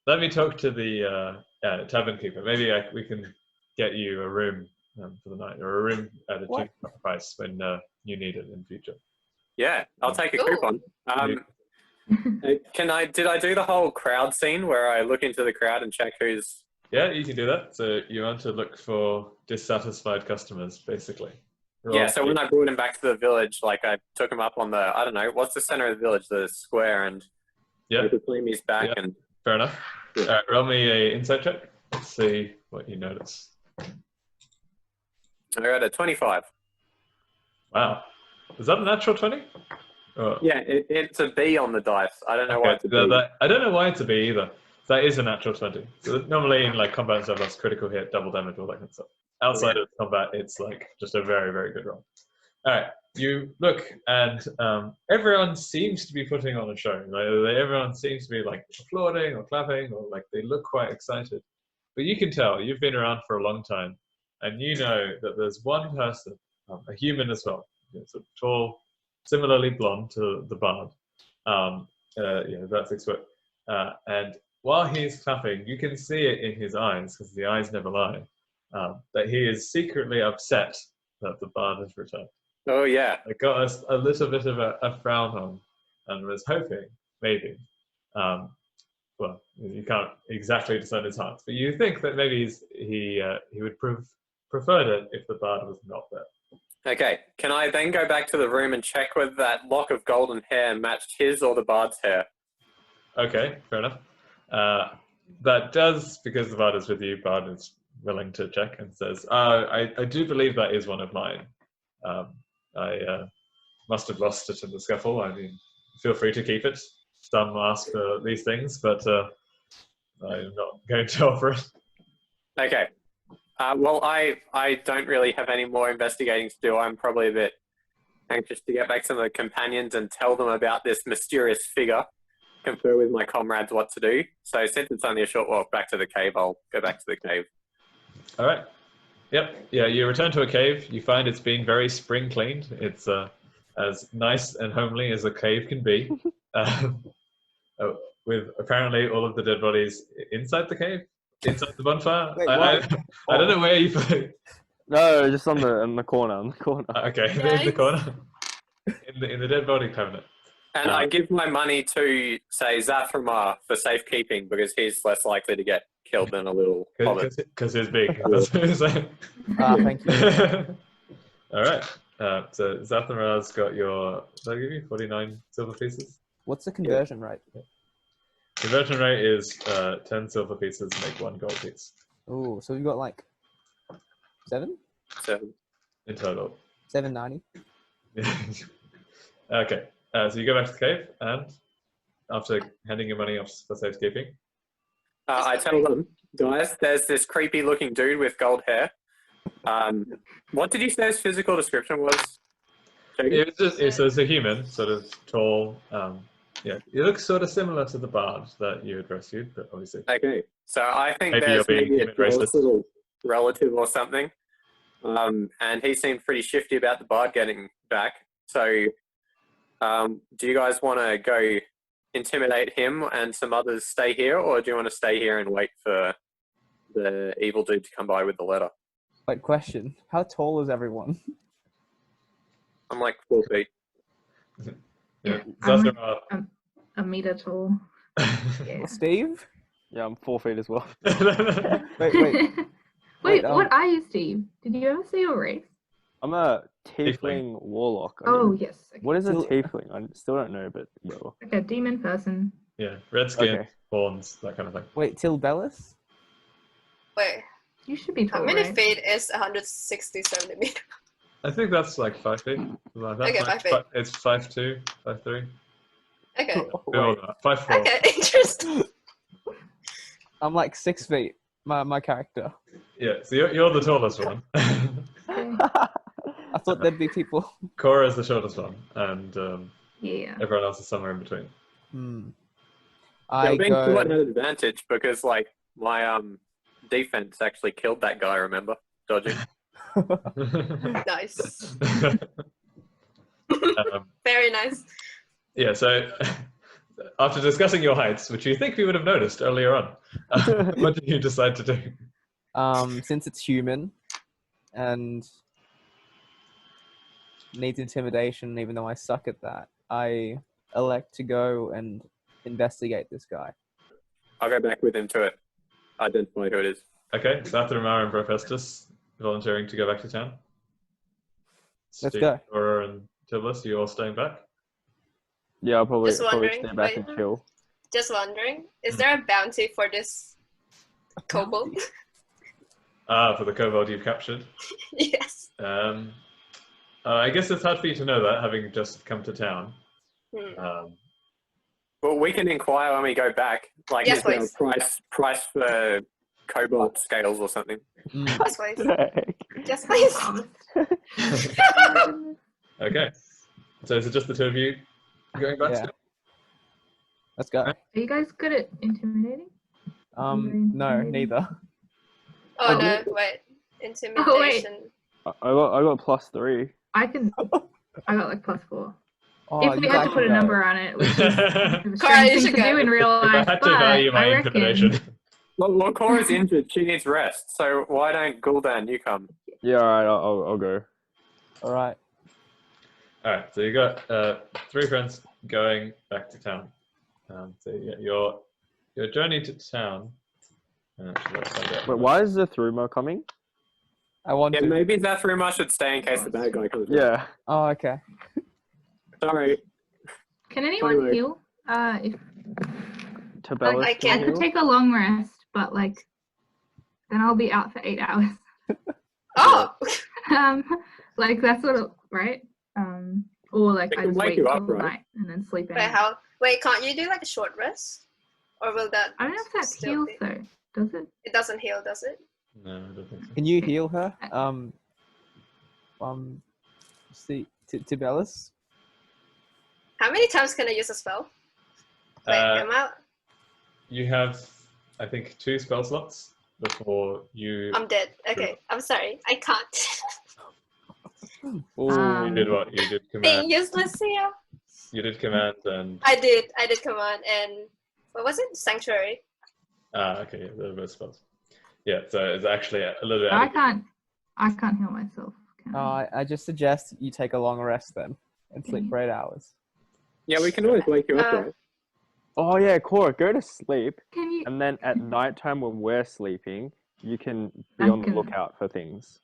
Let me talk to the tavern keeper. Maybe we can get you a room for the night, or a room at a What? cheap price when you need it in future. Yeah, I'll take a Ooh. coupon. Did I do the whole crowd scene where I look into the crowd and check who's... Yeah, you can do that. So you want to look for dissatisfied customers, basically. Yeah, so when I brought him back to the village, like I took him up on the, I don't know, what's the center of the village, the square, and Yeah, I could claim he's back. Yeah. And fair enough. Yeah. All right, roll me a insight check. Let's see what you notice. I got a 25. Wow. Is that a natural 20? Oh. Yeah, it's a B on the dice. I don't know why it's a B. I don't know why it's a B either. That is a natural 20. So normally in like combat and stuff, that's critical hit, double damage, all that kind of stuff. Outside of combat, it's like just a very, very good roll. All right, you look, and everyone seems to be putting on a show. Like, everyone seems to be like applauding or clapping, or like they look quite excited. But you can tell you've been around for a long time, and you know that there's one person, a human as well, sort of tall, similarly blonde to the bard. About 6 foot, and while he's clapping, you can see it in his eyes, because the eyes never lie, that he is secretly upset that the bard has returned. Oh, yeah. It got a little bit of a frown on, and was hoping, maybe, well, you can't exactly discern his heart, but you think that maybe he would preferred it if the bard was not there. Okay, can I then go back to the room and check whether that lock of golden hair matched his or the bard's hair? Okay, fair enough. That does, because the bard is with you, bard is willing to check and says, I do believe that is one of mine. I must have lost it in the scuffle. I mean, feel free to keep it. Some ask for these things, but I'm not going to offer it. Okay. Well, I don't really have any more investigating to do. I'm probably a bit anxious to get back to the companions and tell them about this mysterious figure, confer with my comrades what to do. So since it's only a short walk back to the cave, I'll go back to the cave. All right. Yep. Yeah, you return to a cave. You find it's been very spring cleaned. It's as nice and homely as a cave can be, with apparently all of the dead bodies inside the cave. Inside the bonfire? Wait, I don't know where you put it. No, just in the corner. Okay, in the corner. In the dead body cabinet. And I give my money to, say, Zathramar for safekeeping, because he's less likely to get killed than a little hobbit. Because he's big. That's what he's saying. Thank you. All right. So Zathramar's got your, did I give you 49 silver pieces? What's the conversion rate? Conversion rate is 10 silver pieces make 1 gold piece. Oh, so we've got like 7? 7. In total. 790. Okay. So you go back to the cave, and after handing your money off for safekeeping, I tell them, guys, there's this creepy looking dude with gold hair. What did you say his physical description was? it's a human, sort of tall. Yeah, he looks sort of similar to the bard that you had rescued, but obviously. Okay, so I think Maybe there's you're being maybe a human racist. little relative or something. And he seemed pretty shifty about the bard getting back. So, do you guys want to go intimidate him and some others stay here, or do you want to stay here and wait for the evil dude to come by with the letter? Like, question: how tall is everyone? I'm like 4 feet. Yeah. I'm Zathramar. like a meter tall. Yeah. Steve? Yeah, I'm 4 feet as well. Wait. Wait, what are you, Steve? Did you ever see your race? I'm a tiefling warlock. Oh, yes. Okay. What is a Still- tiefling? I still don't know, but sure. Like a demon person. Yeah, red skin, Okay. horns, that kind of thing. Wait, Till Bellis? Wait, You should be how tall, many right? feet is 160 centimeters? I think that's like 5 feet. Like that. Okay, 5 feet. It's 5'2", 5'3". Okay. No, 5'4". Okay, interesting. I'm like 6 feet. My character. Yeah, so you're the tallest one. Okay. I thought there'd be people. Cora's the shortest one, and Yeah. everyone else is somewhere in between. I being short go. had an advantage because, like, my defense actually killed that guy. Remember, dodging. Nice. Um, Very nice. yeah, so after discussing your heights, which you think we would have noticed earlier on, what did you decide to do? Since it's human and needs intimidation, even though I suck at that, I elect to go and investigate this guy. I'll go back with him to identify who it is. Okay, Zathramar and Profestus volunteering to go back to town. Let's Steve, go. Laura, and Tiblis, are you all staying back? Yeah, I'll probably Just wondering, stay back wait. and chill. Just wondering, is there a bounty for this kobold? For the kobold you've captured. Yes. I guess it's hard for you to know that, having just come to town. Well, we can inquire when we go back. Like, Yes, is there a please. price for cobalt scales or something? Yes, please. Heck? Yes, please. Okay. So is it just the two of you going back? Yeah. Still? Let's go. Are you guys good at intimidating? No, neither. Oh no, wait. Intimidation. Oh, wait. I got +3. I got like +4. Oh, If we you had to guys put a go. number on it, which is a Cora, strange you thing should to go. do in real If I life, had to but value my I reckon. intimidation. Well, Cora's injured. She needs rest. So why don't Gul'dan, you come? Yeah, alright, I'll go. All right. All right. So you got 3 friends going back to town. So your journey to town. Actually, let's find out. Wait, why is the Thruma coming? I want Yeah, to. maybe that Thruma should stay in case the bad guy comes. Yeah. Oh, okay. Sorry. Can anyone Anyway. heal? If Tabella I I can. could take a long rest, but like then I'll be out for 8 hours. Oh, Like that's sort of right. Or like They I can just wake wait you till up, right? night and then sleep in. wait, how? Wait, can't you do like a short rest? Or will that? I don't know if that still heals be- though. Does it? It doesn't heal, does it? No, I don't think so. Can you heal her? See, Tibellus? How many times can I use a spell? Wait, am I? You have, I think, 2 spell slots before you. I'm dead. Okay, I'm sorry. I can't. You did what? You did Being command. useless here. You did command and. I did command and what was it? Sanctuary. Okay, yeah, they're both spells. Yeah, so it's actually a little bit. I can't heal myself. Can I? I just suggest you take a long rest then and sleep for 8 hours. Yeah, we can always wake you up, Uh, right? Oh yeah, Cora, go to sleep, Can you? and then at nighttime when we're sleeping, you can be I on the can- lookout for things.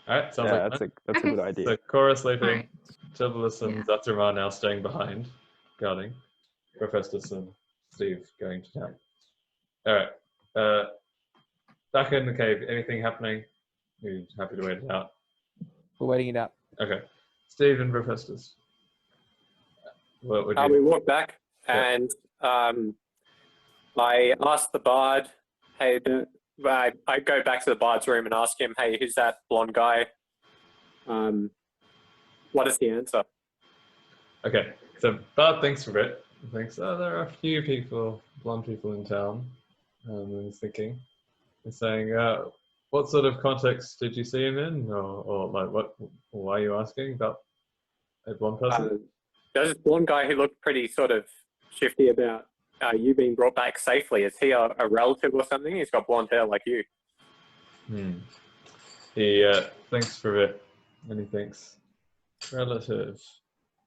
All right, sounds Yeah, like that's fun. a Okay. good idea. So Cora sleeping, Alright. Tibulus and Yeah. Zathramar now staying behind, guarding. Profestus and Steve going to town. All right. Back in the cave, anything happening? You happy to wait it out? We're waiting it out. Okay. Steve and Profestus. What would We you? walk back and I ask the bard, hey, I go back to the bard's room and ask him, hey, who's that blonde guy? What is the answer? Okay. So Bard thinks for a bit. He thinks, oh, there are a few people, blonde people in town. And he's thinking, he's saying, what sort of context did you see him in, or like what? Why are you asking about a blonde person? There's this blonde guy who looked pretty sort of shifty about you being brought back safely. Is he a relative or something? He's got blonde hair like you. He thinks for a bit, and he thinks, relative.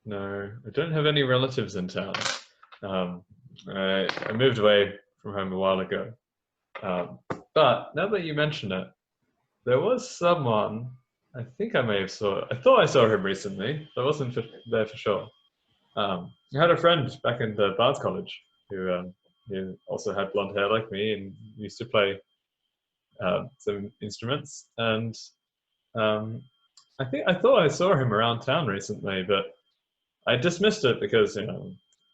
No, I don't have any relatives in town. I moved away from home a while ago. But now that you mention it, there was someone. I think I may have I thought I saw him recently, but I wasn't there for sure. I had a friend back in the Bards College who also had blonde hair like me and used to play some instruments. And I thought I saw him around town recently, but I dismissed it because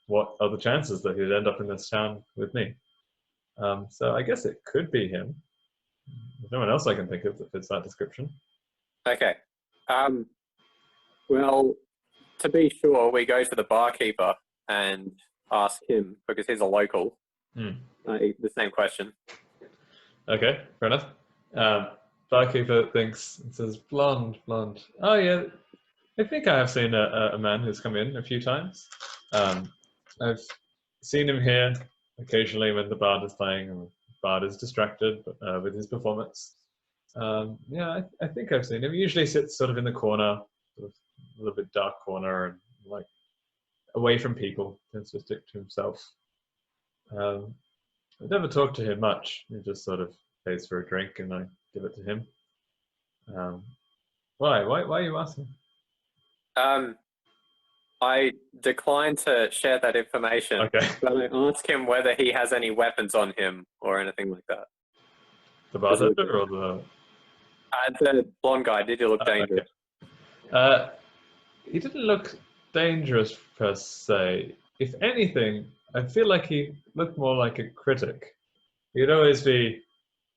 what are the chances that he'd end up in this town with me? So I guess it could be him. There's no one else I can think of that fits that description. Okay. Well, to be sure, we go to the barkeeper and ask him, because he's a local, the same question. Okay, fair enough. Barkeeper thinks, and says, blonde. Oh yeah, I think I have seen a man who's come in a few times. I've seen him here occasionally when the bard is playing, or the bard is distracted with his performance. Yeah, I think I've seen him. He usually sits sort of in the corner, sort of a little bit dark corner, and like away from people, tends to stick to himself. I've never talked to him much. He just sort of pays for a drink and I give it to him. Why? Why are you asking? I decline to share that information, Okay. but I ask him whether he has any weapons on him or anything like that. The bartender or the... The blonde guy, did he look dangerous? Okay. He didn't look dangerous per se. If anything, I feel like he looked more like a critic. He'd always be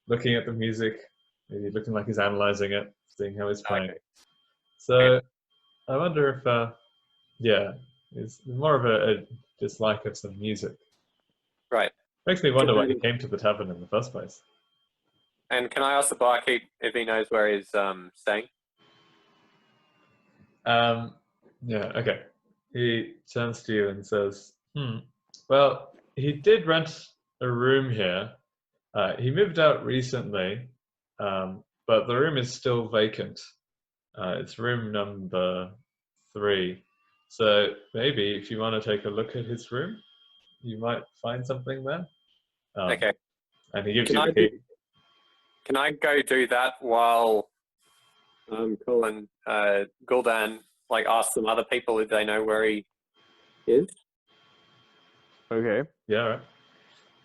looking at the music, maybe looking like he's analyzing it, seeing how he's playing. Okay. So I wonder if, yeah, it's more of a dislike of some music. Right. Makes me wonder why he came to the tavern in the first place. And can I ask the barkeep if he knows where he's staying? Yeah, okay. He turns to you and says, well, he did rent a room here. He moved out recently, but the room is still vacant. It's room number 3. So maybe if you want to take a look at his room, you might find something there. Okay. And he gives you the key. Can I go do that while Colin Gul'dan ask some other people if they know where he is? Okay. Yeah,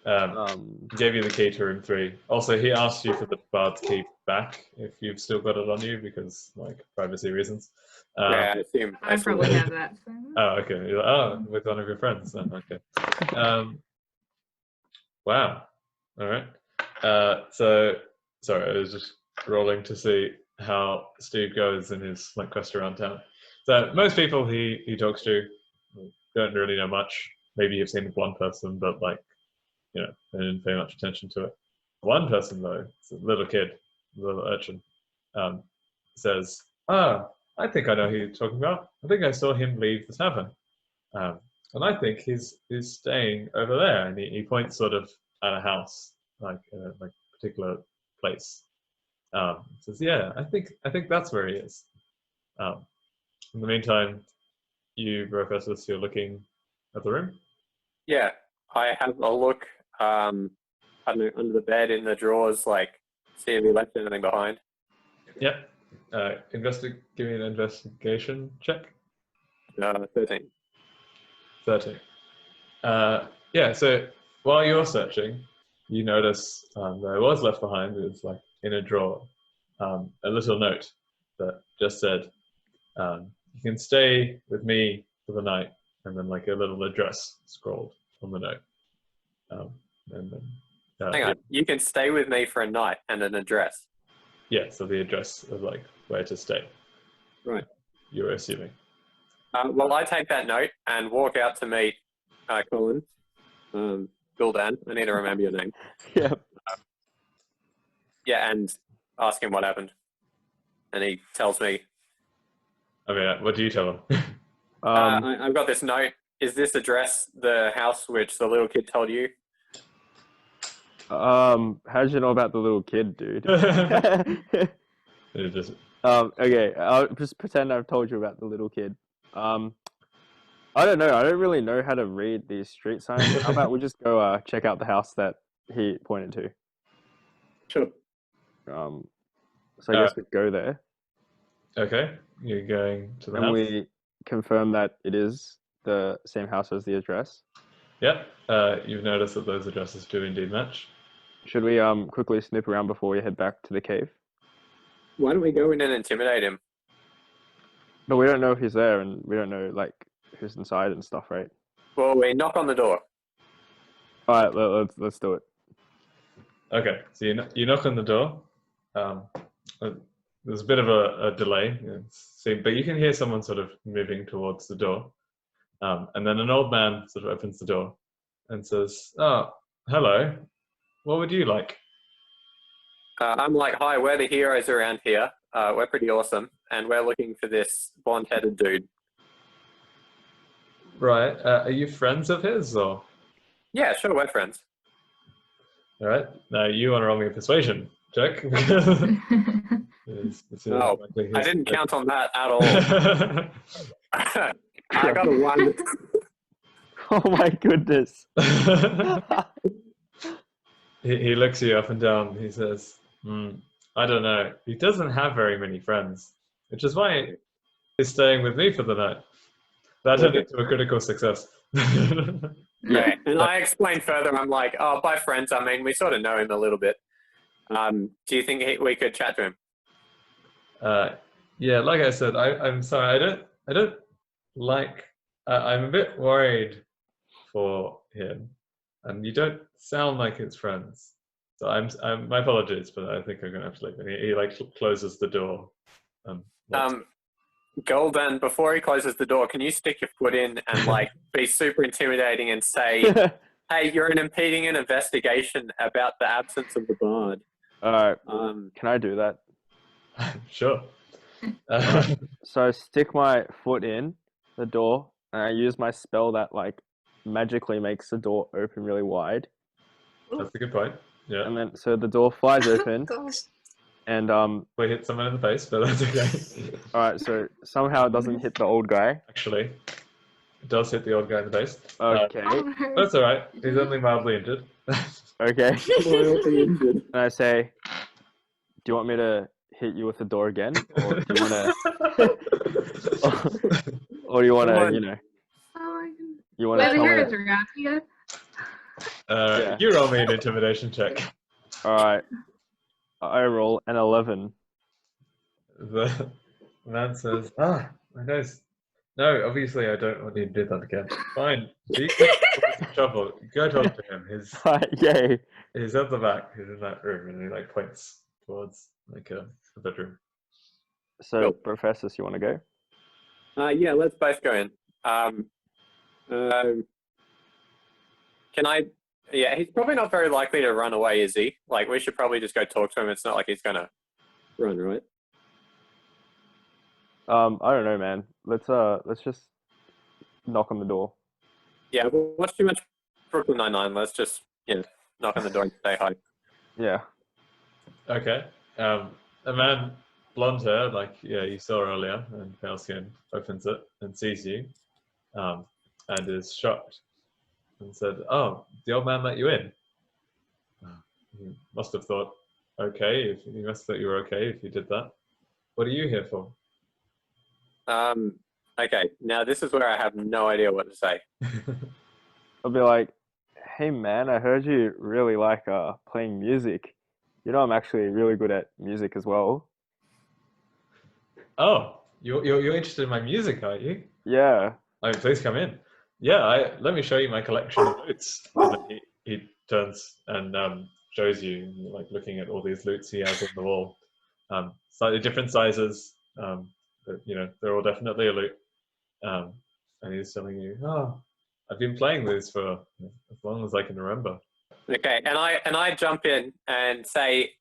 right. He gave you the key to room 3. Also, he asked you for the bard's key back if you've still got it on you because, privacy reasons. Yeah, I assume. I probably have that. So. Oh, okay. You're like, with one of your friends. Oh, okay. Wow. All right. So, sorry, I was just rolling to see how Steve goes in his quest around town. So most people he talks to don't really know much. Maybe you've seen one person, but they didn't pay much attention to it. One person though, it's a little kid, a little urchin, says, I think I know who you're talking about. I think I saw him leave the tavern. And I think he's staying over there. And he points sort of at a house, like a particular place. Says, yeah, I think that's where he is. In the meantime, you, Brofessus, you're looking at the room? Yeah, I have a look, I don't know, under the bed, in the drawers, see if he left anything behind. Yep. Give me an investigation check. 13. 13. Yeah, so while you're searching, you notice there was left behind, it was in a drawer, a little note that just said, you can stay with me for the night, and then a little address scrolled on the note. And then, Hang on, you can stay with me for a night and an address. Yeah, so the address of where to stay. Right. You're assuming. Well, I take that note and walk out to meet Colin Gul'dan. I need to remember your name. Yeah. Yeah, and ask him what happened. And he tells me. I mean, what do you tell him? I've got this note. Is this address the house which the little kid told you? How'd you know about the little kid, dude? Just... Okay, I'll just pretend I've told you about the little kid. I don't know. I don't really know how to read these street signs. How about we just go check out the house that he pointed to? Sure. So I guess we go there. Okay, you're going to the and house. We confirm that it is the same house as the address. Yep. You've noticed that those addresses do indeed match. Should we quickly snoop around before we head back to the cave? Why don't we go in and intimidate him? But we don't know if he's there, and we don't know who's inside and stuff, right? Well, we knock on the door. All right, let's do it. Okay, so you knock on the door. There's a bit of a delay, but you can hear someone sort of moving towards the door. And then an old man sort of opens the door and says, "Oh, hello. What would you like?" I'm like, "Hi, we're the heroes around here. We're pretty awesome, and we're looking for this blonde-headed dude." Right. Are you friends of his, or? Yeah, sure, we're friends. All right. Now you want to roll me a persuasion check. No, I didn't count on that at all. I got a 1. Oh my goodness. He looks you up and down. He says, I don't know. He doesn't have very many friends. which is why he's staying with me for the night. That turned into a critical success. Okay. And I explained further. I'm like, oh, by friends, I mean we sort of know him a little bit. Do you think we could chat to him? Yeah, like I said, I'm sorry. I don't like. I'm a bit worried for him, and you don't sound like his friends. So my apologies, but I think I'm gonna have to leave. And he like closes the door. Golden, before he closes the door, can you stick your foot in and like be super intimidating and say, "Hey, you're impeding an investigation about the absence of the bard." Can I do that? Sure. So I stick my foot in the door, and I use my spell that like magically makes the door open really wide. That's a good point. Yeah. And then so the door flies open, Gosh. and We hit someone in the face, but that's okay. all right. So somehow it doesn't hit the old guy. Actually, it does hit the old guy in the face. Okay. That's all right. He's only mildly injured. Okay. And I say, "Do you want me to hit you with the door again, or do you want to, or do you want to, you know, you want to Whether tell here me?" is around here. Yeah. You roll me an intimidation check. All right. I roll an 11. The man says, my nose. No, obviously I don't want you to do that again. Fine. So you get trouble. Go talk to him. Yay. He's at the back. He's in that room, and he like points towards like a bedroom. So, Cool. Professor, you want to go? Yeah, let's both go in. Can I? Yeah, he's probably not very likely to run away, is he? Like, we should probably just go talk to him. It's not like he's gonna run, right? I don't know, man. Let's just knock on the door. Yeah, we'll watch too much Brooklyn Nine-Nine. Let's just knock on the door and say hi. Yeah. Okay. A man, blonde hair, like you saw earlier, and pale skin, opens it and sees you, and is shocked, and said, "Oh, the old man let you in." You must have thought, okay, you must have thought you were okay if you did that. What are you here for? Okay, now this is where I have no idea what to say. I'll be like, "Hey, man, I heard you really like playing music. You know, I'm actually really good at music as well." Oh, you're interested in my music, are you? Yeah. Oh, please come in. Yeah, let me show you my collection of lutes. And then he turns and shows you, like looking at all these lutes he has on the wall. Slightly different sizes, but they're all definitely a lute. And he's telling you, "Oh, I've been playing these for as long as I can remember." Okay, and I jump in and say,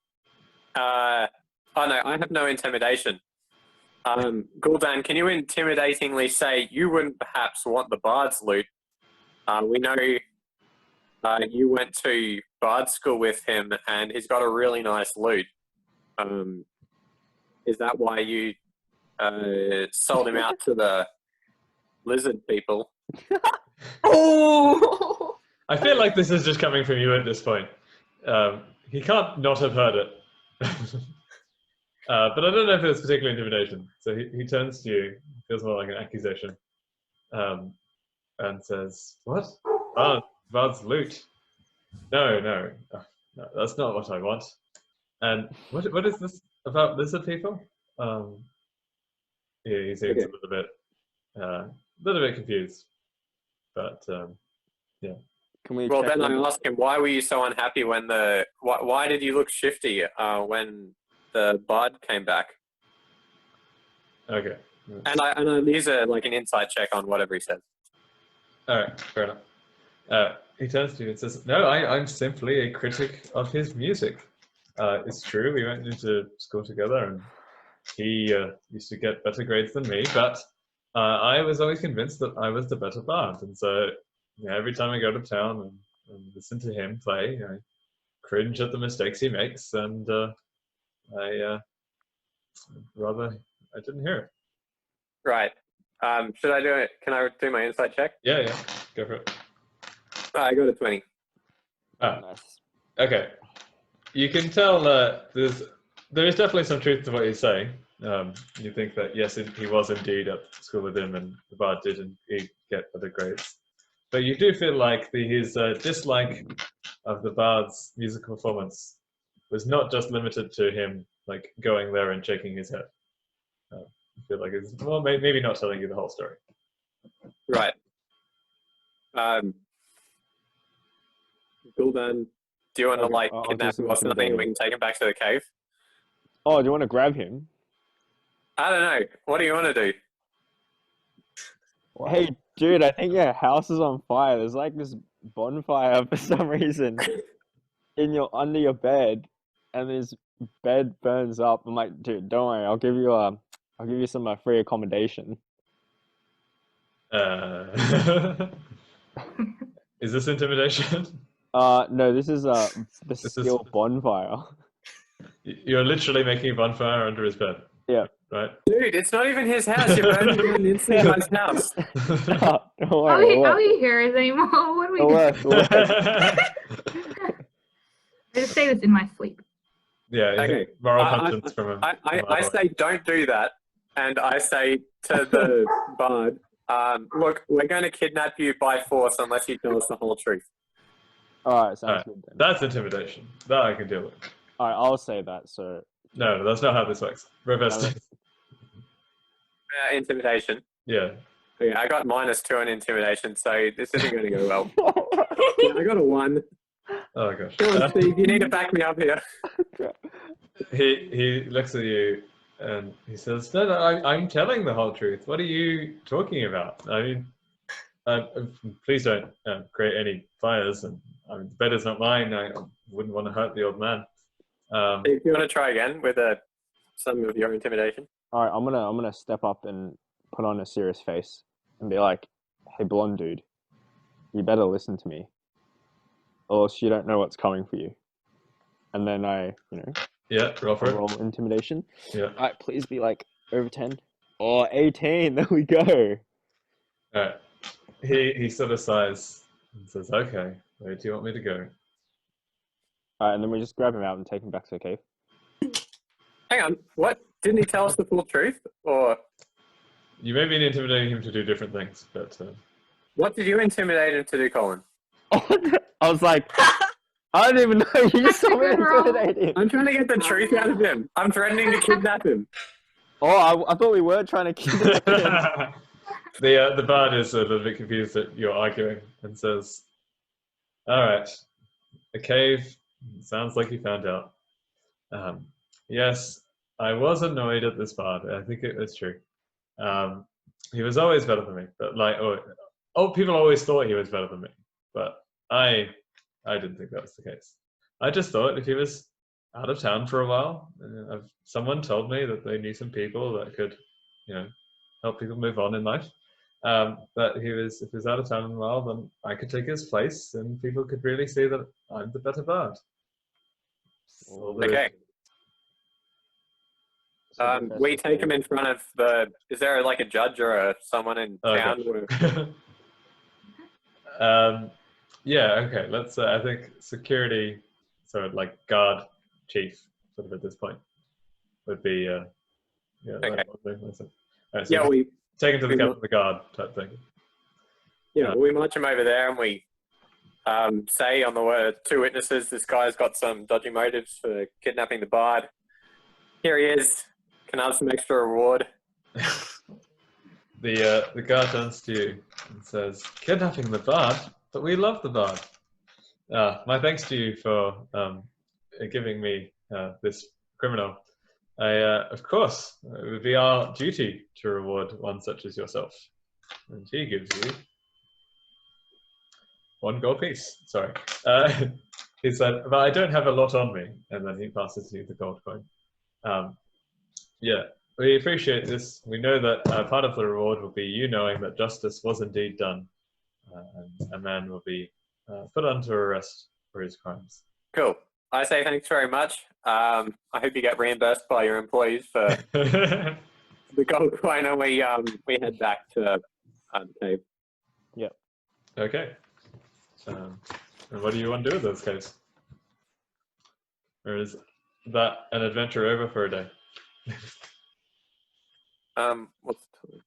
"Oh no, I have no intimidation." Gul'dan, can you intimidatingly say you wouldn't perhaps want the bard's loot? We know you went to bard school with him, and he's got a really nice loot. Is that why you sold him out to the lizard people? Oh. I feel like this is just coming from you at this point. He can't not have heard it. But I don't know if it's particular intimidation. So he turns to you, feels more like an accusation, and says, "What? Bard's loot? No, that's not what I want." And what is this about lizard people? He seems Okay. a little bit confused, but yeah. Can we Well, check then I them? ask him, why were you so unhappy when why did you look shifty when the bard came back? Okay. And I use an insight check on whatever he says. All right, fair enough. He turns to you and says, "No, I'm simply a critic of his music. It's true, we went into school together, and he used to get better grades than me, but I was always convinced that I was the better bard, and so every time I go to town and listen to him play, I cringe at the mistakes he makes, and I didn't hear it." Right. Should I do it? Can I do my insight check? Yeah, go for it. I got a 20. Nice. Okay. You can tell there is definitely some truth to what he's saying. You think that yes, he was indeed at school with him, and the bard did indeed get better grades. But you do feel like his dislike of the bard's musical performance was not just limited to him like going there and shaking his head. I feel like it's well, maybe not telling you the whole story. Right. Gul'dan, do you want to like I'll kidnap do him or some something? We intimidating. can take him back to the cave. Oh, do you want to grab him? I don't know. What do you want to do? Hey, dude, I think your house is on fire. There's like this bonfire for some reason under your bed, and this bed burns up. I'm like, dude, don't worry. I'll give you some free accommodation. Is this intimidation? No, this is the This is- skill bonfire. You're literally making a bonfire under his bed. Yeah. Right? Dude, it's not even his house. You're burning down this guy's house. Oh, don't Are worry. we heroes anymore? What are we It'll doing? work. It'll work. I just say this in my sleep. Yeah, Okay. moral I- conscience from him. I say don't do that, and I say to the bard, look, we're going to kidnap you by force unless you tell us the whole truth. All right, sounds Alright. good then. That's intimidation. That I can deal with. All right, I'll say that. So No, that's not how this works. Reverse. No, Intimidation. Yeah. Okay, I got -2 on intimidation, so this isn't going to go well. Yeah, I got a 1. Oh gosh. Come on, Steve, you need to back me up here. He looks at you and he says, "No, I'm telling the whole truth. What are you talking about? I mean, please don't create any fires. And I mean, the bed is not mine. I wouldn't want to hurt the old man." If you want to try again with some of your intimidation. all right, I'm gonna step up and put on a serious face and be like, "Hey, blonde dude, you better listen to me, or else you don't know what's coming for you." And then Yeah, roll for it. roll intimidation. Yeah. All right, please be like over 10 or 18. There we go. All right. He sort of sighs and says, "Okay, where do you want me to go?" All right, and then we just grab him out and take him back to the cave. Hang on, what? Didn't he tell us the full truth? Or You may be intimidating him to do different things, but what did you intimidate him to do, Colin? I was like, I don't even know. You That's saw a me good roll. intimidating. I'm trying to get the truth out of him. I'm threatening to kidnap him. Oh, I thought we were trying to kidnap him. the bard is a little bit confused that you're arguing and says, "All right, a cave. Sounds like you found out. Yes, I was annoyed at this bard. I think it was true. He was always better than me, but people always thought he was better than me, but I didn't think that was the case. I just thought if he was out of town for a while, someone told me that they knew some people that could, help people move on in life. That if he was out of town in a while, then I could take his place, and people could really see that I'm the better bard." Okay. We take him in front of is there like a judge or someone in town? Yeah, okay. Let's, I think security, sort of like guard chief, sort of at this point, would be, Okay. Right, so Yeah, we take him to the captain of the guard type thing. we march him over there and we say on the word 2 witnesses, this guy's got some dodgy motives for kidnapping the bard. Here he is. Can I have some extra reward? The guard turns to you and says, "Kidnapping the bard? But we love the bard. My thanks to you for giving me this criminal. Of course, it would be our duty to reward one such as yourself." And he gives you 1 gold piece. Sorry. He said, "But I don't have a lot on me." And then he passes you the gold coin. Yeah, we appreciate this. We know that part of the reward will be you knowing that justice was indeed done. And a man will be put under arrest for his crimes. Cool. I say thanks very much. I hope you get reimbursed by your employees for the gold coin, and we head back to the cave. Yep. Okay. And what do you want to do with those guys? Or is that an adventure over for a day? What's the time?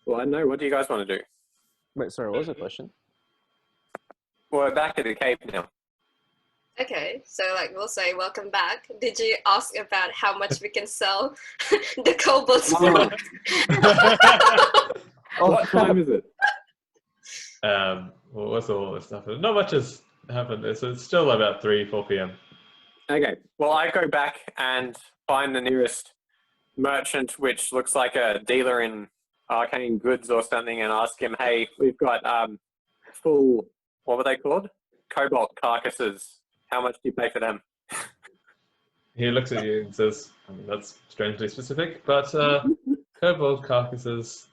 Well, I don't know. What do you guys want to do? Wait, sorry, what was the question? Well, we're back at the cave now. Okay, so like we'll say welcome back. Did you ask about how much we can sell the kobolds for? What time is it? Well, what's all this stuff? Not much has happened. It's still about 3-4 p.m. Okay. Well, I go back and find the nearest merchant, which looks like a dealer in arcane goods or something, and ask him, "Hey, we've got full, what were they called? Cobalt carcasses. How much do you pay for them?" He looks at you and says, I mean, that's strangely specific, but kobold carcasses,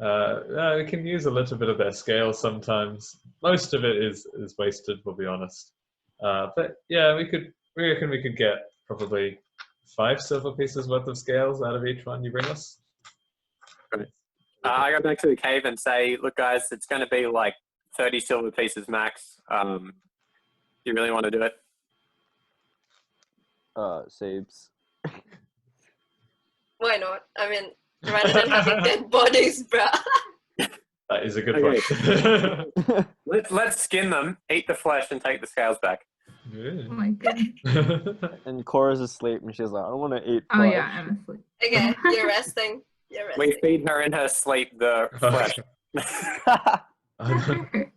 we can use a little bit of their scale sometimes. Most of it is wasted, we'll be honest. But yeah, we reckon we could get probably 5 silver pieces worth of scales out of each one you bring us. I go back to the cave and say, "Look, guys, it's going to be like 30 silver pieces max. Do you really want to do it?" Sabes. Why not? I mean, rather than having dead bodies, bruh. That is a good Okay. point. Let's skin them, eat the flesh, and take the scales back. Oh my goodness. And Cora's asleep, and she's like, I don't want to eat. Oh flesh. yeah, I'm asleep. Okay, you're resting. You're resting. We feed her in her sleep the flesh. I'm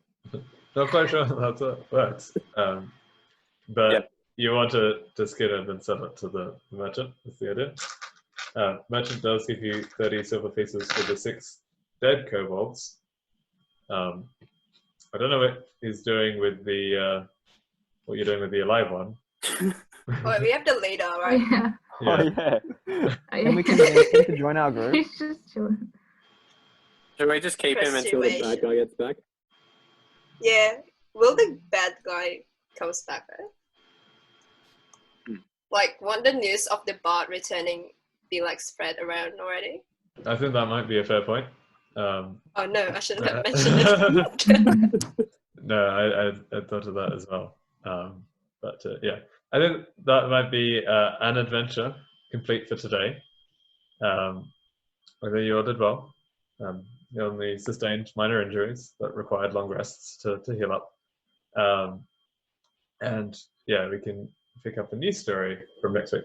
not quite sure how that works. But Yep. you want to skin it and sell it to the merchant, that's the idea. Merchant does give you 30 silver pieces for the 6 dead kobolds. I don't know what he's doing with the what you're doing with the alive one. Wait, we have the leader, Oh right? yeah. Oh yeah. Oh, And we yeah. can get him to join our group. He's just chilling. Should we just keep him until the bad Persuasion. guy gets back? Yeah. Will the bad guy comes back, right? Like, won't the news of the bard returning be like spread around already? I think that might be a fair point. Oh no, I shouldn't have mentioned it. No, I thought of that as well. But yeah, I think that might be an adventure complete for today. I think you all did well. You only sustained minor injuries that required long rests to heal up. And yeah, we can pick up a new story from next week.